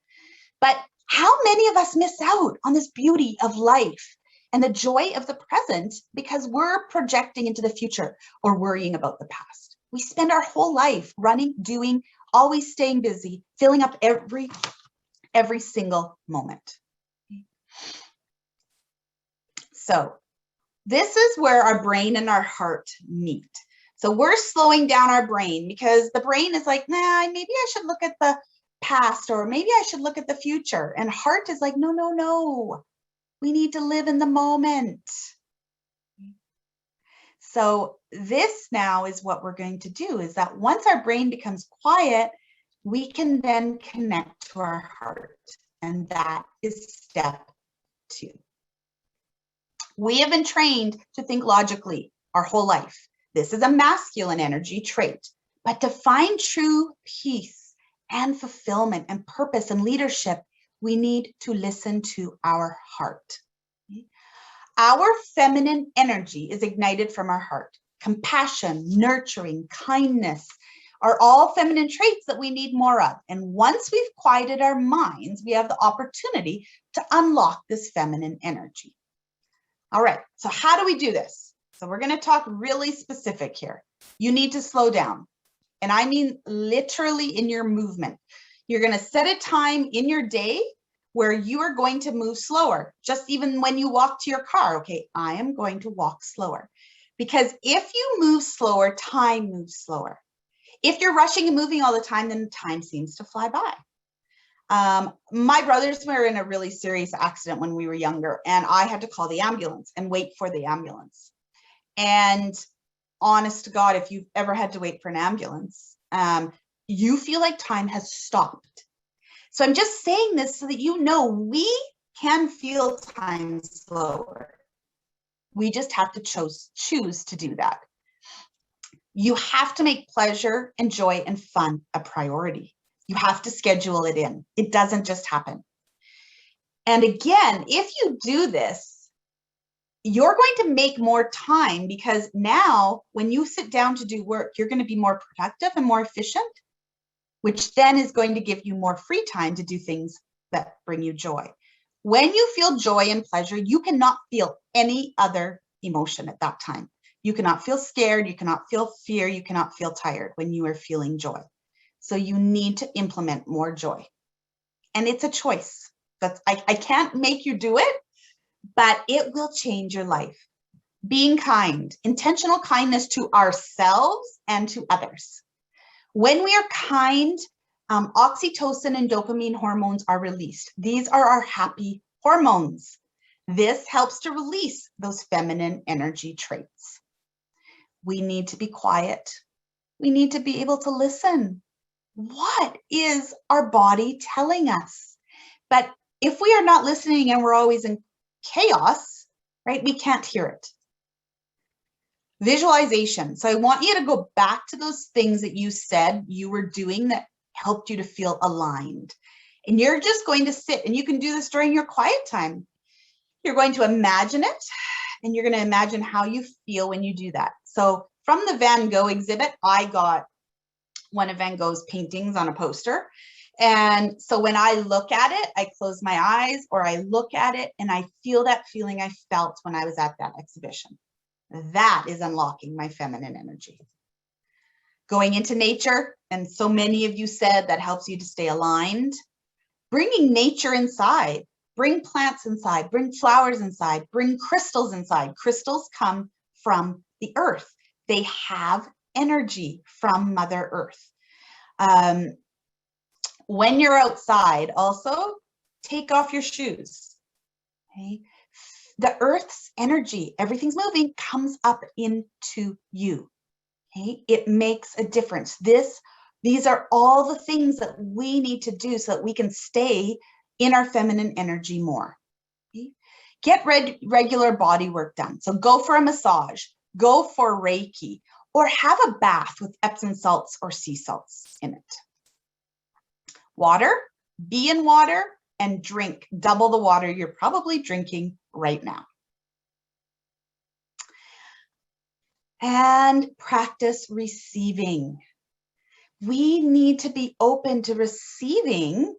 But how many of us miss out on this beauty of life and the joy of the present because we're projecting into the future or worrying about the past? We spend our whole life running, doing, always staying busy, filling up every single moment. So this is where our brain and our heart meet. So we're slowing down our brain because the brain is like, nah, maybe I should look at the past or maybe I should look at the future. And heart is like, no, no, no. We need to live in the moment. So this now is what we're going to do is that once our brain becomes quiet, we can then connect to our heart. And that is step 2. We have been trained to think logically our whole life. This is a masculine energy trait. But to find true peace and fulfillment and purpose and leadership, we need to listen to our heart. Our feminine energy is ignited from our heart. Compassion, nurturing, kindness are all feminine traits that we need more of. And once we've quieted our minds, we have the opportunity to unlock this feminine energy. All right, so how do we do this? So we're going to talk really specific here. You need to slow down. And I mean literally in your movement. You're going to set a time in your day where you are going to move slower. Just even when you walk to your car, okay, I am going to walk slower. Because if you move slower, time moves slower. If you're rushing and moving all the time, then time seems to fly by. My brothers were in a really serious accident when we were younger, and I had to call the ambulance and wait for the ambulance. And honest to God, if you've ever had to wait for an ambulance, you feel like time has stopped. So I'm just saying this so that you know we can feel time slower. We just have to choose to do that. You have to make pleasure and joy and fun a priority. You have to schedule it in. It doesn't just happen. And again, if you do this, you're going to make more time because now when you sit down to do work, you're going to be more productive and more efficient, which then is going to give you more free time to do things that bring you joy. When you feel joy and pleasure, you cannot feel any other emotion at that time. You cannot feel scared. You cannot feel fear. You cannot feel tired when you are feeling joy. So you need to implement more joy. And it's a choice. I can't make you do it, but it will change your life. Being kind, intentional kindness to ourselves and to others. When we are kind, oxytocin and dopamine hormones are released. These are our happy hormones. This helps to release those feminine energy traits. We need to be quiet. We need to be able to listen. What is our body telling us? But if we are not listening and we're always in chaos, right, we can't hear it. Visualization. So I want you to go back to those things that you said you were doing that helped you to feel aligned. And you're just going to sit, and you can do this during your quiet time. You're going to imagine it, and you're going to imagine how you feel when you do that. So from the Van Gogh exhibit, I got one of Van Gogh's paintings on a poster, And so when I look at it, I close my eyes or I look at it and I feel that feeling I felt when I was at that exhibition. That is unlocking my feminine energy. Going into nature, and so many of you said that helps you to stay aligned. Bringing nature inside, bring plants inside, bring flowers inside, bring crystals inside. Crystals come from the earth. They have energy from Mother Earth. When you're outside, also take off your shoes. Okay? The earth's energy, everything's moving, comes up into you. Okay? It makes a difference. These are all the things that we need to do so that we can stay in our feminine energy more. Okay? Get regular body work done. So go for a massage, go for Reiki, or have a bath with Epsom salts or sea salts in it. Water, be in water and drink double the water you're probably drinking right now. And practice receiving. We need to be open to receiving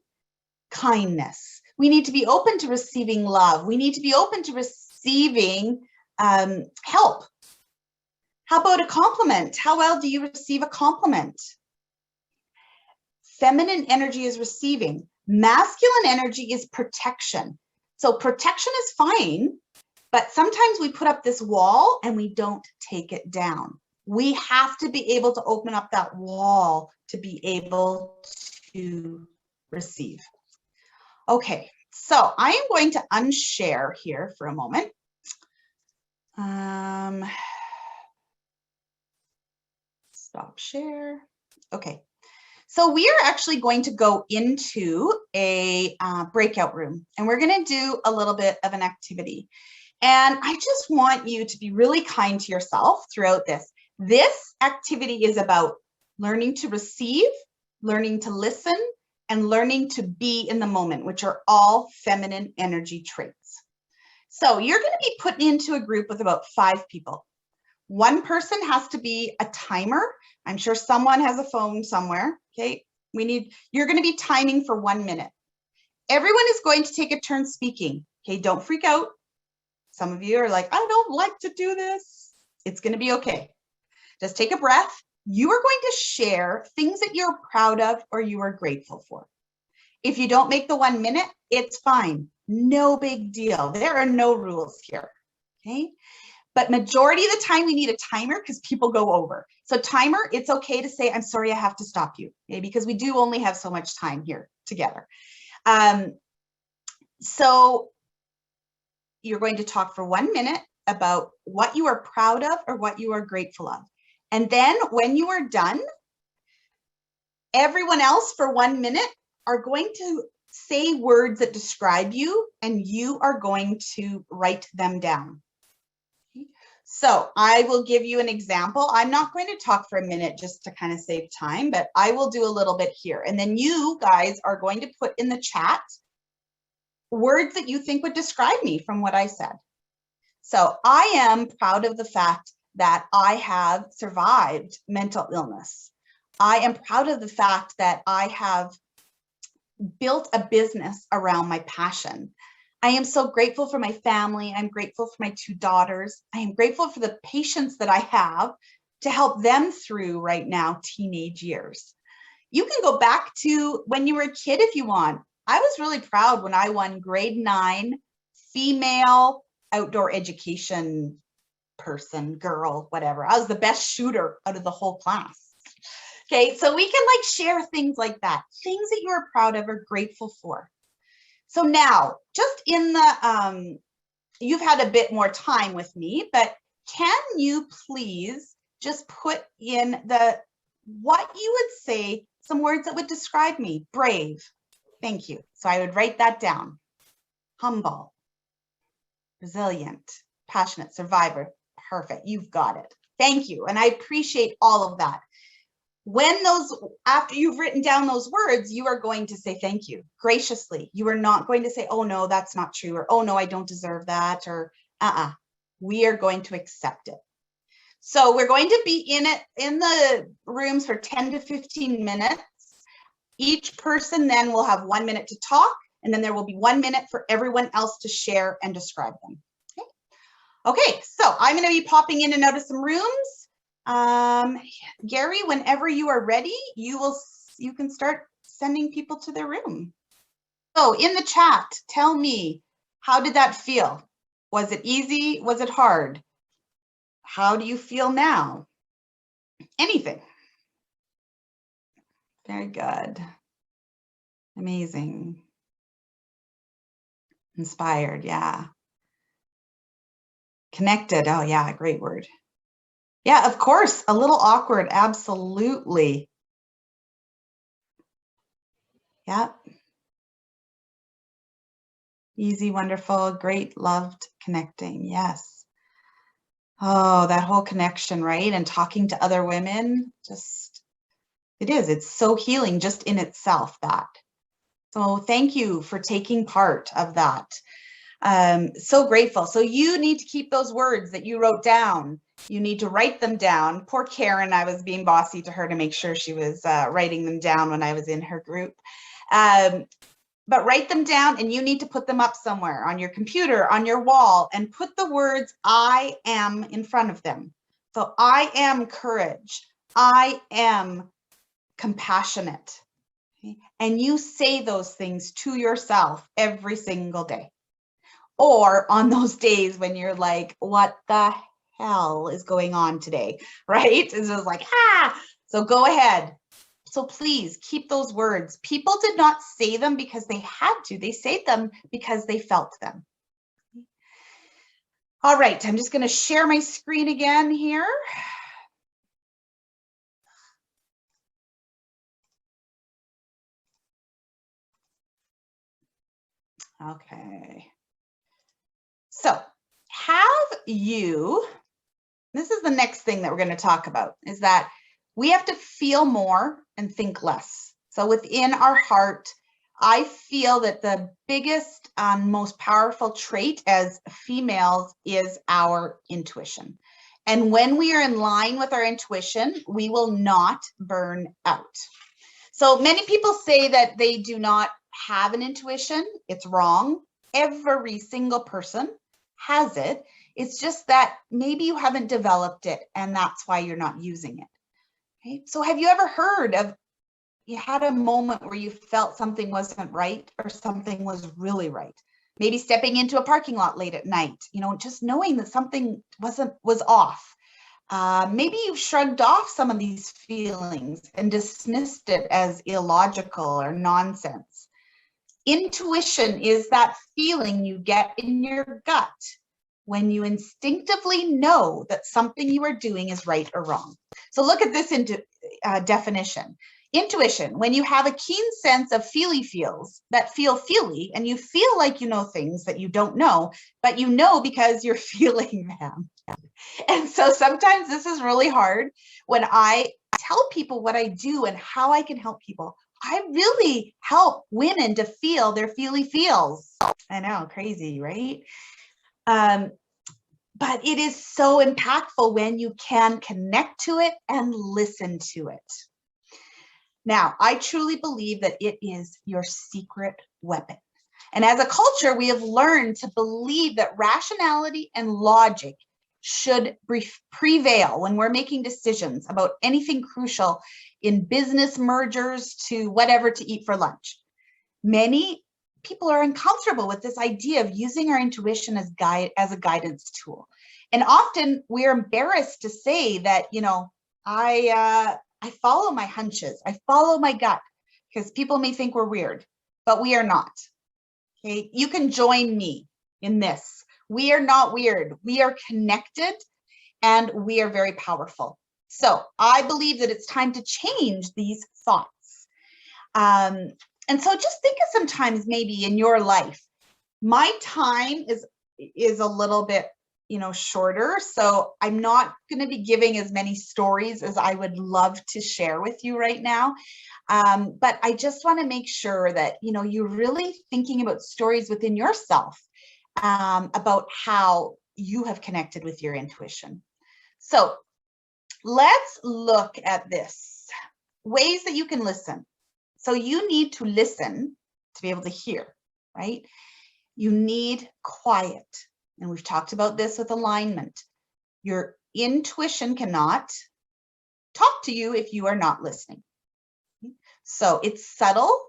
kindness. We need to be open to receiving love. We need to be open to receiving help. How about a compliment? How well do you receive a compliment? Feminine energy is receiving. Masculine energy is protection. So protection is fine, but sometimes we put up this wall and we don't take it down. We have to be able to open up that wall to be able to receive. Okay, so I am going to unshare here for a moment. Stop share. Okay. So we are actually going to go into a breakout room and we're going to do a little bit of an activity. And I just want you to be really kind to yourself throughout this. This activity is about learning to receive, learning to listen, and learning to be in the moment, which are all feminine energy traits. So you're going to be put into a group with about 5 people. One person has to be a timer. I'm sure someone has a phone somewhere. Okay, you're going to be timing for 1 minute. Everyone is going to take a turn speaking. Okay, don't freak out. Some of you are like, I don't like to do this. It's going to be okay. Just take a breath. You are going to share things that you're proud of or you are grateful for. If you don't make the 1 minute, it's fine. No big deal. There are no rules here. Okay. But majority of the time we need a timer because people go over. So timer, it's okay to say, I'm sorry, I have to stop you, okay? Because we do only have so much time here together. So you're going to talk for 1 minute about what you are proud of or what you are grateful of. And then when you are done, everyone else for 1 minute are going to say words that describe you and you are going to write them down. So I will give you an example. I'm not going to talk for a minute just to kind of save time, but I will do a little bit here. And then you guys are going to put in the chat words that you think would describe me from what I said. So I am proud of the fact that I have survived mental illness. I am proud of the fact that I have built a business around my passion. I am so grateful for my family. I'm grateful for my 2 daughters. I am grateful for the patience that I have to help them through right now teenage years. You can go back to when you were a kid if you want. I was really proud when I won grade 9 female outdoor education person, girl, whatever. I was the best shooter out of the whole class. Okay, so we can like share things like that, things that you are proud of or grateful for. So now, just in the, you've had a bit more time with me, but can you please just put in what you would say, some words that would describe me? Brave. Thank you. So I would write that down. Humble. Resilient. Passionate. Survivor. Perfect. You've got it. Thank you. And I appreciate all of that. When after you've written down those words, you are going to say thank you graciously. You are not going to say, oh no, that's not true, or oh no, I don't deserve that, or we are going to accept it. So we're going to be in the rooms for 10 to 15 minutes. Each person then will have 1 minute to talk, and then there will be 1 minute for everyone else to share and describe them. Okay, so I'm going to be popping in and out of some rooms. Gary, whenever you are ready, you can start sending people to their room. So in the chat, tell me, how did that feel? Was it easy? Was it hard? How do you feel now? Anything. Very good. Amazing. Inspired, yeah. Connected, oh yeah, great word. Yeah, of course, a little awkward, absolutely. Yeah. Easy, wonderful, great, loved, connecting, yes. Oh, that whole connection, right? And talking to other women, just, it's so healing just in itself, that. So thank you for taking part of that. So grateful. So you need to keep those words that you wrote down. You need to write them down. Poor Karen, I was being bossy to her to make sure she was writing them down when I was in her group. But write them down, and you need to put them up somewhere on your computer, on your wall, and put the words I am in front of them. So I am courage. I am compassionate. Okay? And you say those things to yourself every single day. Or on those days when you're like, what the hell is going on today, right? It's just like, So go ahead. So please keep those words. People did not say them because they had to. They said them because they felt them. All right, I'm just going to share my screen again here. Okay. So this is the next thing that we're going to talk about, is that we have to feel more and think less. So within our heart, I feel that the biggest, most powerful trait as females is our intuition. And when we are in line with our intuition, we will not burn out. So many people say that they do not have an intuition. It's wrong. Every single person has it. It's just that maybe you haven't developed it, and that's why you're not using it. Okay? So have you ever heard of, you had a moment where you felt something wasn't right or something was really right? Maybe stepping into a parking lot late at night, just knowing that something was off. Maybe you've shrugged off some of these feelings and dismissed it as illogical or nonsense. Intuition is that feeling you get in your gut when you instinctively know that something you are doing is right or wrong. So look at this definition. Intuition, when you have a keen sense of feely-feels that feel feely, and you feel like you know things that you don't know, but you know because you're feeling them. And so sometimes this is really hard when I tell people what I do and how I can help people. I really help women to feel their feely-feels. I know, crazy, right? But it is so impactful when you can connect to it and listen to it. Now, I truly believe that it is your secret weapon. And as a culture, we have learned to believe that rationality and logic should prevail when we're making decisions about anything crucial, in business mergers to whatever to eat for lunch. Many people are uncomfortable with this idea of using our intuition as a guidance tool. And often we're embarrassed to say that, I follow my hunches, I follow my gut, because people may think we're weird, but we are not. Okay, you can join me in this. We are not weird. We are connected, and we are very powerful. So I believe that it's time to change these thoughts. And so just think of sometimes maybe in your life, my time is a little bit, shorter. So I'm not going to be giving as many stories as I would love to share with you right now. But I just want to make sure that, you're really thinking about stories within yourself, about how you have connected with your intuition. So let's look at this. Ways that you can listen. So you need to listen to be able to hear, right? You need quiet. And we've talked about this with alignment. Your intuition cannot talk to you if you are not listening. So it's subtle,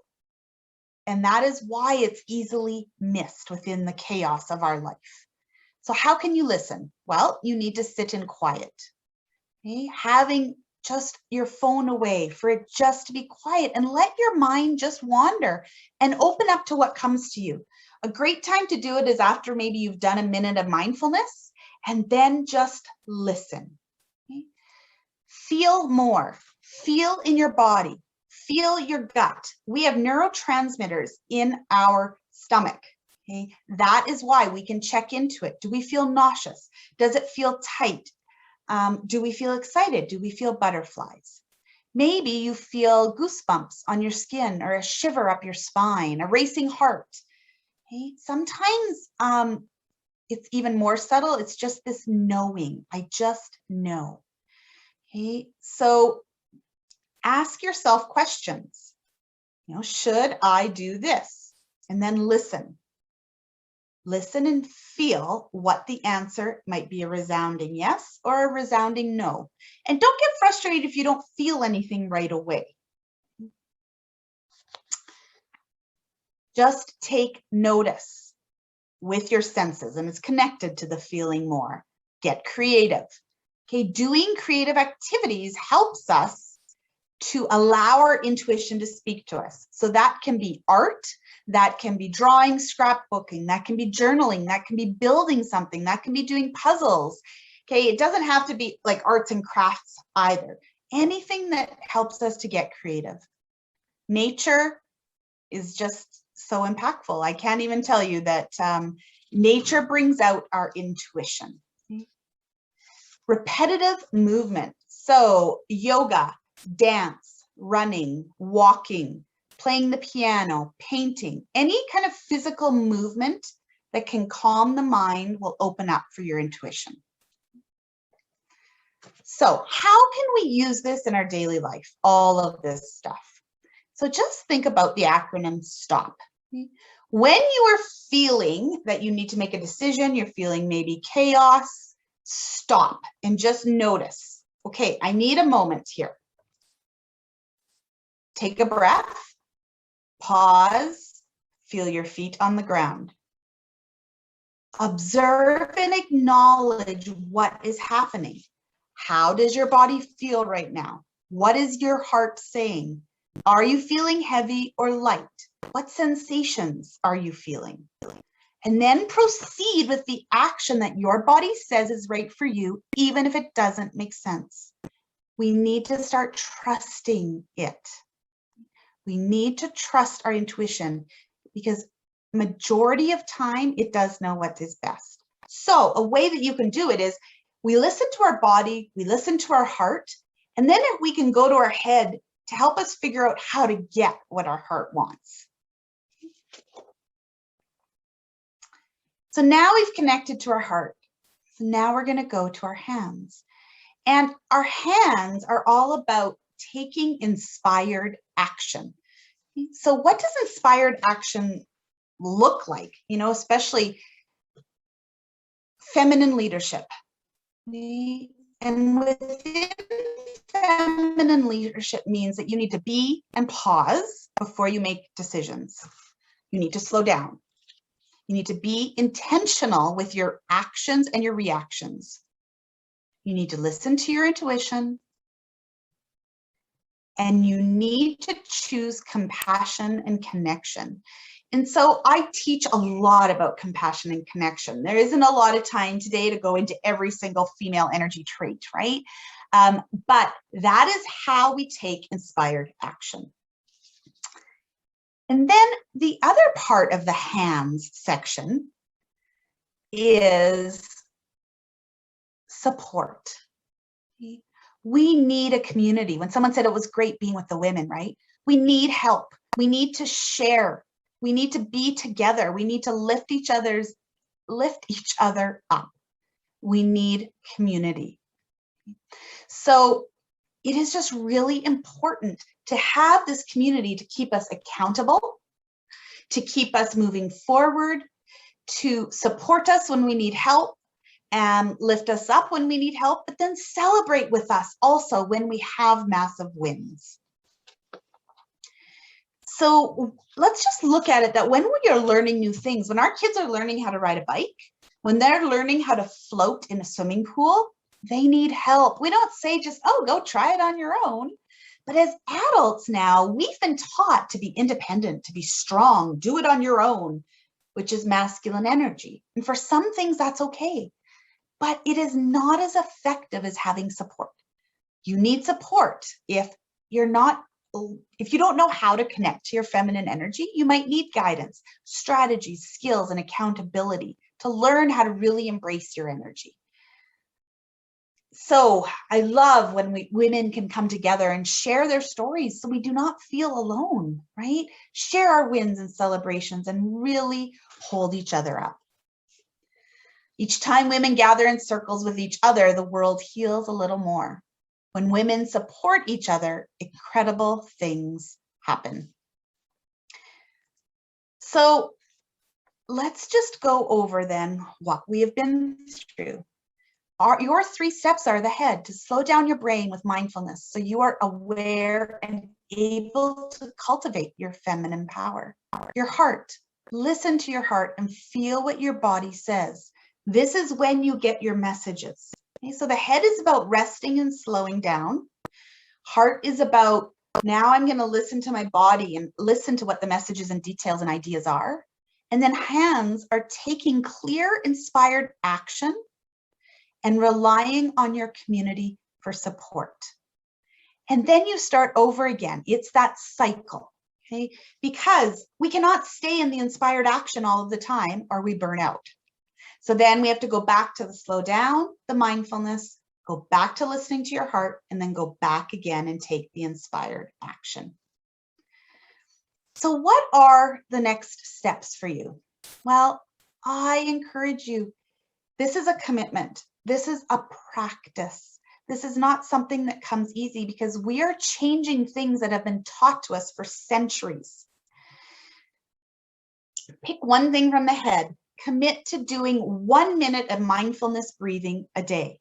and that is why it's easily missed within the chaos of our life. So how can you listen? Well, you need to sit in quiet. Okay? Having just your phone away, for it just to be quiet, and let your mind just wander and open up to what comes to you. A great time to do it is after maybe you've done a minute of mindfulness, and then just listen. Okay? Feel more. Feel in your body. Feel your gut. We have neurotransmitters in our stomach. Okay? That is why we can check into it. Do we feel nauseous? Does it feel tight? Do we feel excited? Do we feel butterflies? Maybe you feel goosebumps on your skin, or a shiver up your spine, a racing heart. Okay? Sometimes it's even more subtle. It's just this knowing. I just know. Okay? So ask yourself questions. Should I do this? And then listen. Listen and feel what the answer might be, a resounding yes or a resounding no. And don't get frustrated if you don't feel anything right away. Just take notice with your senses, and it's connected to the feeling more. Get creative. Okay, doing creative activities helps us to allow our intuition to speak to us. So that can be art, that can be drawing, scrapbooking, that can be journaling, that can be building something, that can be doing puzzles. Okay, it doesn't have to be like arts and crafts either. Anything that helps us to get creative. Nature is just so impactful. I can't even tell you that nature brings out our intuition. Repetitive movement. So yoga, dance, running, walking, playing the piano, painting, any kind of physical movement that can calm the mind will open up for your intuition. So how can we use this in our daily life? All of this stuff. So just think about the acronym STOP. When you are feeling that you need to make a decision, you're feeling maybe chaos, stop and just notice. Okay, I need a moment here. Take a breath, pause, feel your feet on the ground. Observe and acknowledge what is happening. How does your body feel right now? What is your heart saying? Are you feeling heavy or light? What sensations are you feeling? And then proceed with the action that your body says is right for you, even if it doesn't make sense. We need to start trusting it. We need to trust our intuition, because majority of time it does know what is best. So a way that you can do it is we listen to our body, we listen to our heart, and then we can go to our head to help us figure out how to get what our heart wants. So now we've connected to our heart. So now we're going to go to our hands. And our hands are all about taking inspired action. So what does inspired action look like? Especially feminine leadership. And within feminine leadership means that you need to be and pause before you make decisions. You need to slow down. You need to be intentional with your actions and your reactions. You need to listen to your intuition. And you need to choose compassion and connection. And so I teach a lot about compassion and connection. There isn't a lot of time today to go into every single female energy trait, right? But that is how we take inspired action. And then the other part of the hands section is support. We need a community. When someone said it was great being with the women, right? We need help. We need to share. We need to be together. We need to lift each other up. We need community. So it is just really important to have this community to keep us accountable, to keep us moving forward, to support us when we need help and lift us up when we need help, but then celebrate with us also when we have massive wins. So let's just look at it that when we are learning new things, when our kids are learning how to ride a bike, when they're learning how to float in a swimming pool, they need help. We don't say just, oh, go try it on your own. But as adults now, we've been taught to be independent, to be strong, do it on your own, which is masculine energy. And for some things, that's okay. But it is not as effective as having support. You need support. If you don't know how to connect to your feminine energy, you might need guidance, strategies, skills, and accountability to learn how to really embrace your energy. So I love when women can come together and share their stories so we do not feel alone, right? Share our wins and celebrations and really hold each other up. Each time women gather in circles with each other, the world heals a little more. When women support each other, incredible things happen. So let's just go over then what we have been through. Your 3 steps are the head to slow down your brain with mindfulness so you are aware and able to cultivate your feminine power. Your heart, listen to your heart and feel what your body says. This is when you get your messages. Okay, so the head is about resting and slowing down. Heart is about, now I'm going to listen to my body and listen to what the messages and details and ideas are. And then hands are taking clear, inspired action and relying on your community for support. And then you start over again. It's that cycle, okay? Because we cannot stay in the inspired action all of the time or we burn out. So then we have to go back to the slow down, the mindfulness, go back to listening to your heart, and then go back again and take the inspired action. So what are the next steps for you? Well, I encourage you, this is a commitment. This is a practice. This is not something that comes easy because we are changing things that have been taught to us for centuries. Pick one thing from the head. Commit to doing 1 minute of mindfulness breathing a day.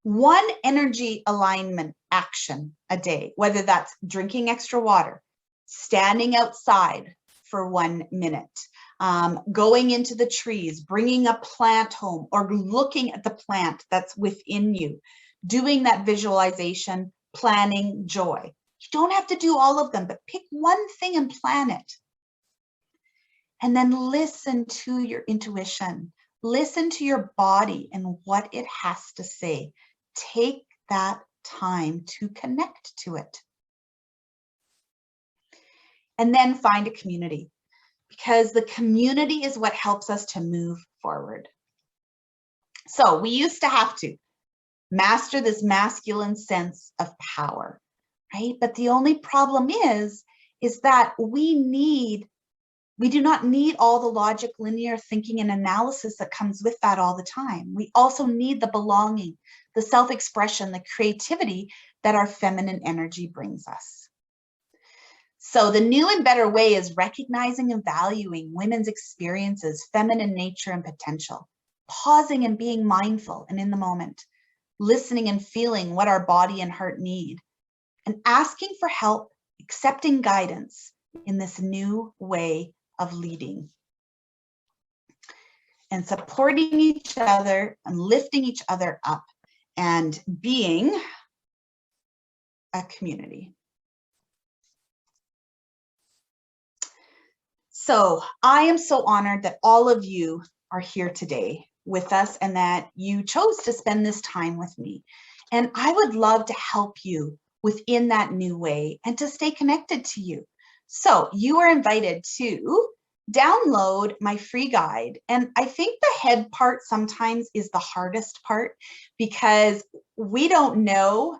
1 energy alignment action a day, whether that's drinking extra water, standing outside for 1 minute, going into the trees, bringing a plant home, or looking at the plant that's within you, doing that visualization, planning joy. You don't have to do all of them, but pick one thing and plan it. And then listen to your intuition. Listen to your body and what it has to say. Take that time to connect to it. And then find a community, because the community is what helps us to move forward. So we used to have to master this masculine sense of power, right? But the only problem is that we do not need all the logic, linear thinking and analysis that comes with that all the time. We also need the belonging, the self-expression, the creativity that our feminine energy brings us. So the new and better way is recognizing and valuing women's experiences, feminine nature and potential, pausing and being mindful and in the moment, listening and feeling what our body and heart need, and asking for help, accepting guidance in this new way of leading, and supporting each other and lifting each other up and being a community. So I am so honored that all of you are here today with us and that you chose to spend this time with me. And I would love to help you within that new way and to stay connected to you. So you are invited to download my free guide. And I think the head part sometimes is the hardest part because we don't know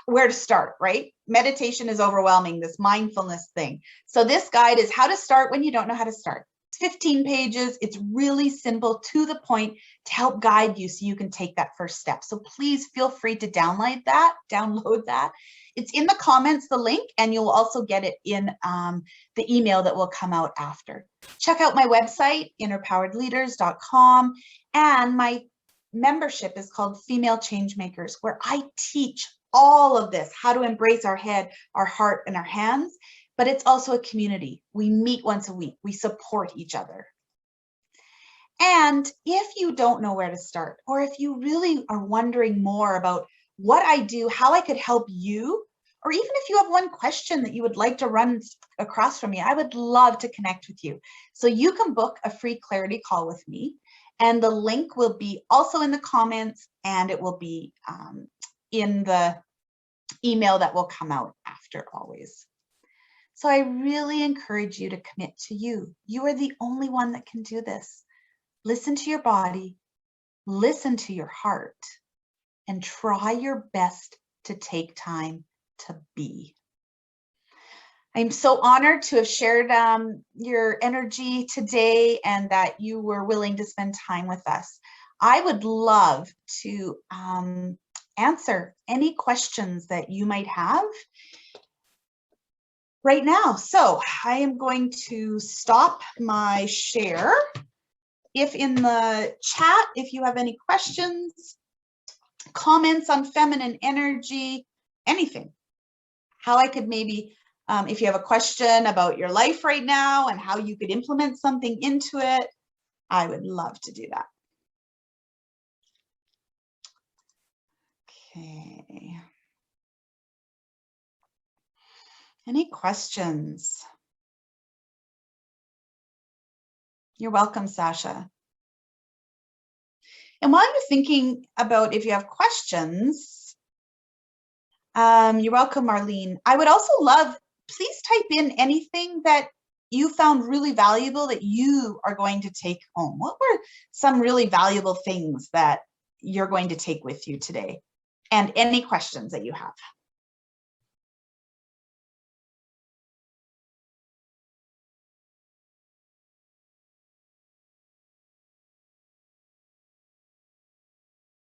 where to start, right? Meditation is overwhelming, this mindfulness thing. So this guide is how to start when you don't know how to start. It's 15 pages. It's really simple, to the point, to help guide you so you can take that first step. So please feel free to download that. It's in the comments, the link, and you'll also get it in the email that will come out after. Check out my website, innerpoweredleaders.com, and my membership is called Female Changemakers, where I teach all of this, how to embrace our head, our heart, and our hands. But it's also a community. We meet once a week. We support each other. And if you don't know where to start, or if you really are wondering more about what I do, how I could help you, or even if you have one question that you would like to run across from me, I would love to connect with you. So you can book a free clarity call with me. And the link will be also in the comments, and it will be in the email that will come out after always. So I really encourage you to commit to you. You are the only one that can do this. Listen to your body, listen to your heart, and try your best to take time to be. I'm so honored to have shared your energy today and that you were willing to spend time with us. I would love to answer any questions that you might have right now. So I am going to stop my share. If in the chat, if you have any questions, comments on feminine energy, anything, how I could maybe, if you have a question about your life right now and how you could implement something into it, I would love to do that. Okay. Any questions? You're welcome, Sasha. And while you're thinking about if you have questions, you're welcome, Marlene. I would also love, please type in anything that you found really valuable that you are going to take home. What were some really valuable things that you're going to take with you today? And any questions that you have.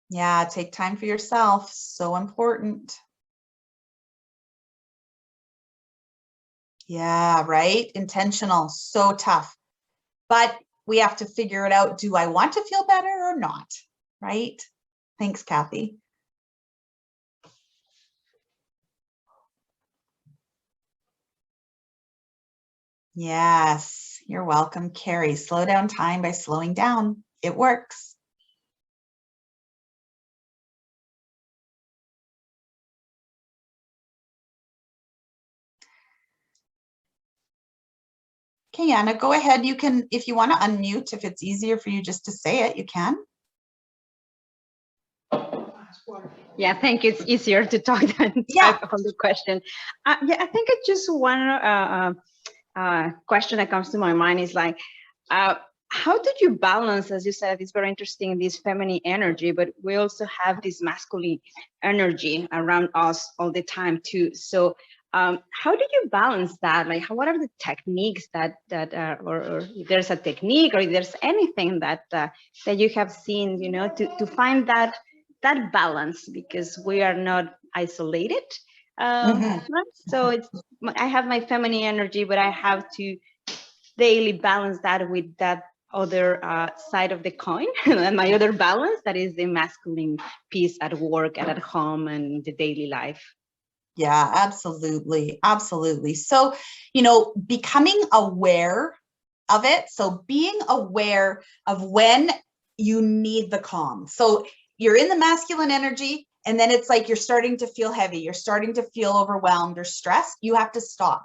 Yeah, take time for yourself. So important. Yeah, right. Intentional. So tough. But we have to figure it out. Do I want to feel better or not? Right? Thanks, Kathy. Yes, you're welcome, Carrie. Slow down time by slowing down. It works. Okay, Anna, go ahead. You can, if you want to unmute, if it's easier for you just to say it, you can.
Yeah, I think it's easier to talk than type on the question. Yeah, I think it's just one question that comes to my mind is like, how did you balance, as you said, it's very interesting, this feminine energy, but we also have this masculine energy around us all the time too. So how do you balance that? Like, what are the techniques or if there's a technique or if there's anything that that you have seen, you know, to find that balance, because we are not isolated. So it's, I have my feminine energy, but I have to daily balance that with that other side of the coin, and my other balance, that is the masculine piece at work and at home and the daily life.
Yeah, absolutely. Absolutely. So, you know, becoming aware of it. So being aware of when you need the calm. So you're in the masculine energy, and then it's like you're starting to feel heavy. You're starting to feel overwhelmed or stressed. You have to stop.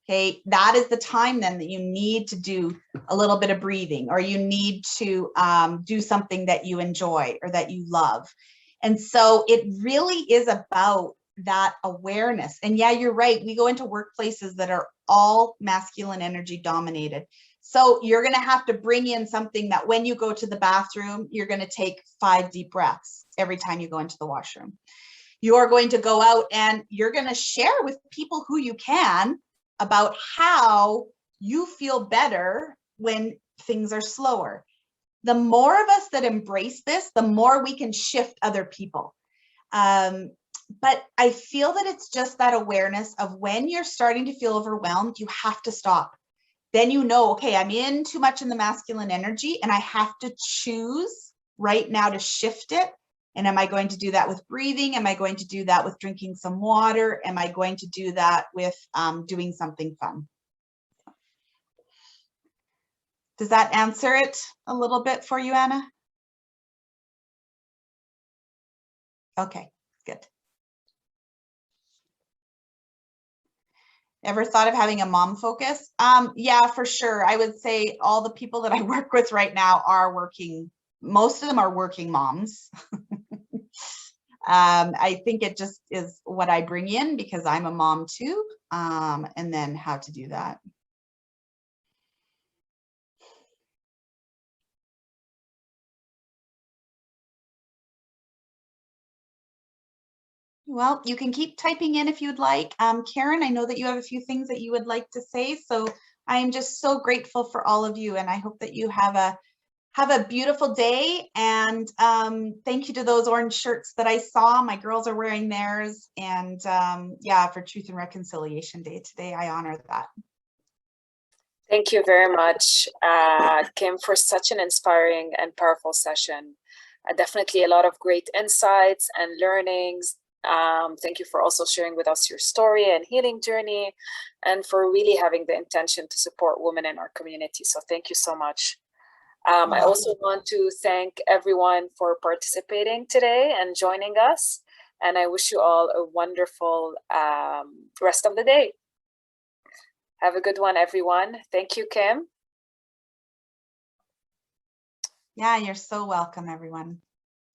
Okay, that is the time then that you need to do a little bit of breathing, or you need to do something that you enjoy or that you love. And so it really is about that awareness. And yeah, you're right. We go into workplaces that are all masculine energy dominated. So you're going to have to bring in something that when you go to the bathroom, you're going to take 5 deep breaths every time you go into the washroom. You're going to go out and you're going to share with people who you can about how you feel better when things are slower. The more of us that embrace this, the more we can shift other people. But I feel that it's just that awareness of when you're starting to feel overwhelmed, you have to stop. Then you know, okay, I'm in too much in the masculine energy and I have to choose right now to shift it. And am I going to do that with breathing? Am I going to do that with drinking some water? Am I going to do that with doing something fun? Does that answer it a little bit for you, Anna? Okay, good. Ever thought of having a mom focus? Yeah, for sure. I would say all the people that I work with right now are working. Most of them are working moms. I think it just is what I bring in because I'm a mom too, and then how to do that. Well, you can keep typing in if you'd like. Karen, I know that you have a few things that you would like to say, so I am just so grateful for all of you, and I hope that you have a beautiful day. And thank you to those orange shirts that I saw. My girls are wearing theirs, and yeah, for Truth and Reconciliation Day today, I honor that.
Thank you very much, Kim, for such an inspiring and powerful session. Definitely a lot of great insights and learnings. Thank you for also sharing with us your story and healing journey, and for really having the intention to support women in our community. So thank you so much. I also want to thank everyone for participating today and joining us. And I wish you all a wonderful rest of the day. Have a good one, everyone. Thank you, Kim.
Yeah, you're so welcome, everyone.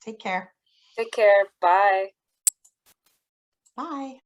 Take care.
Take care. Bye.
Bye.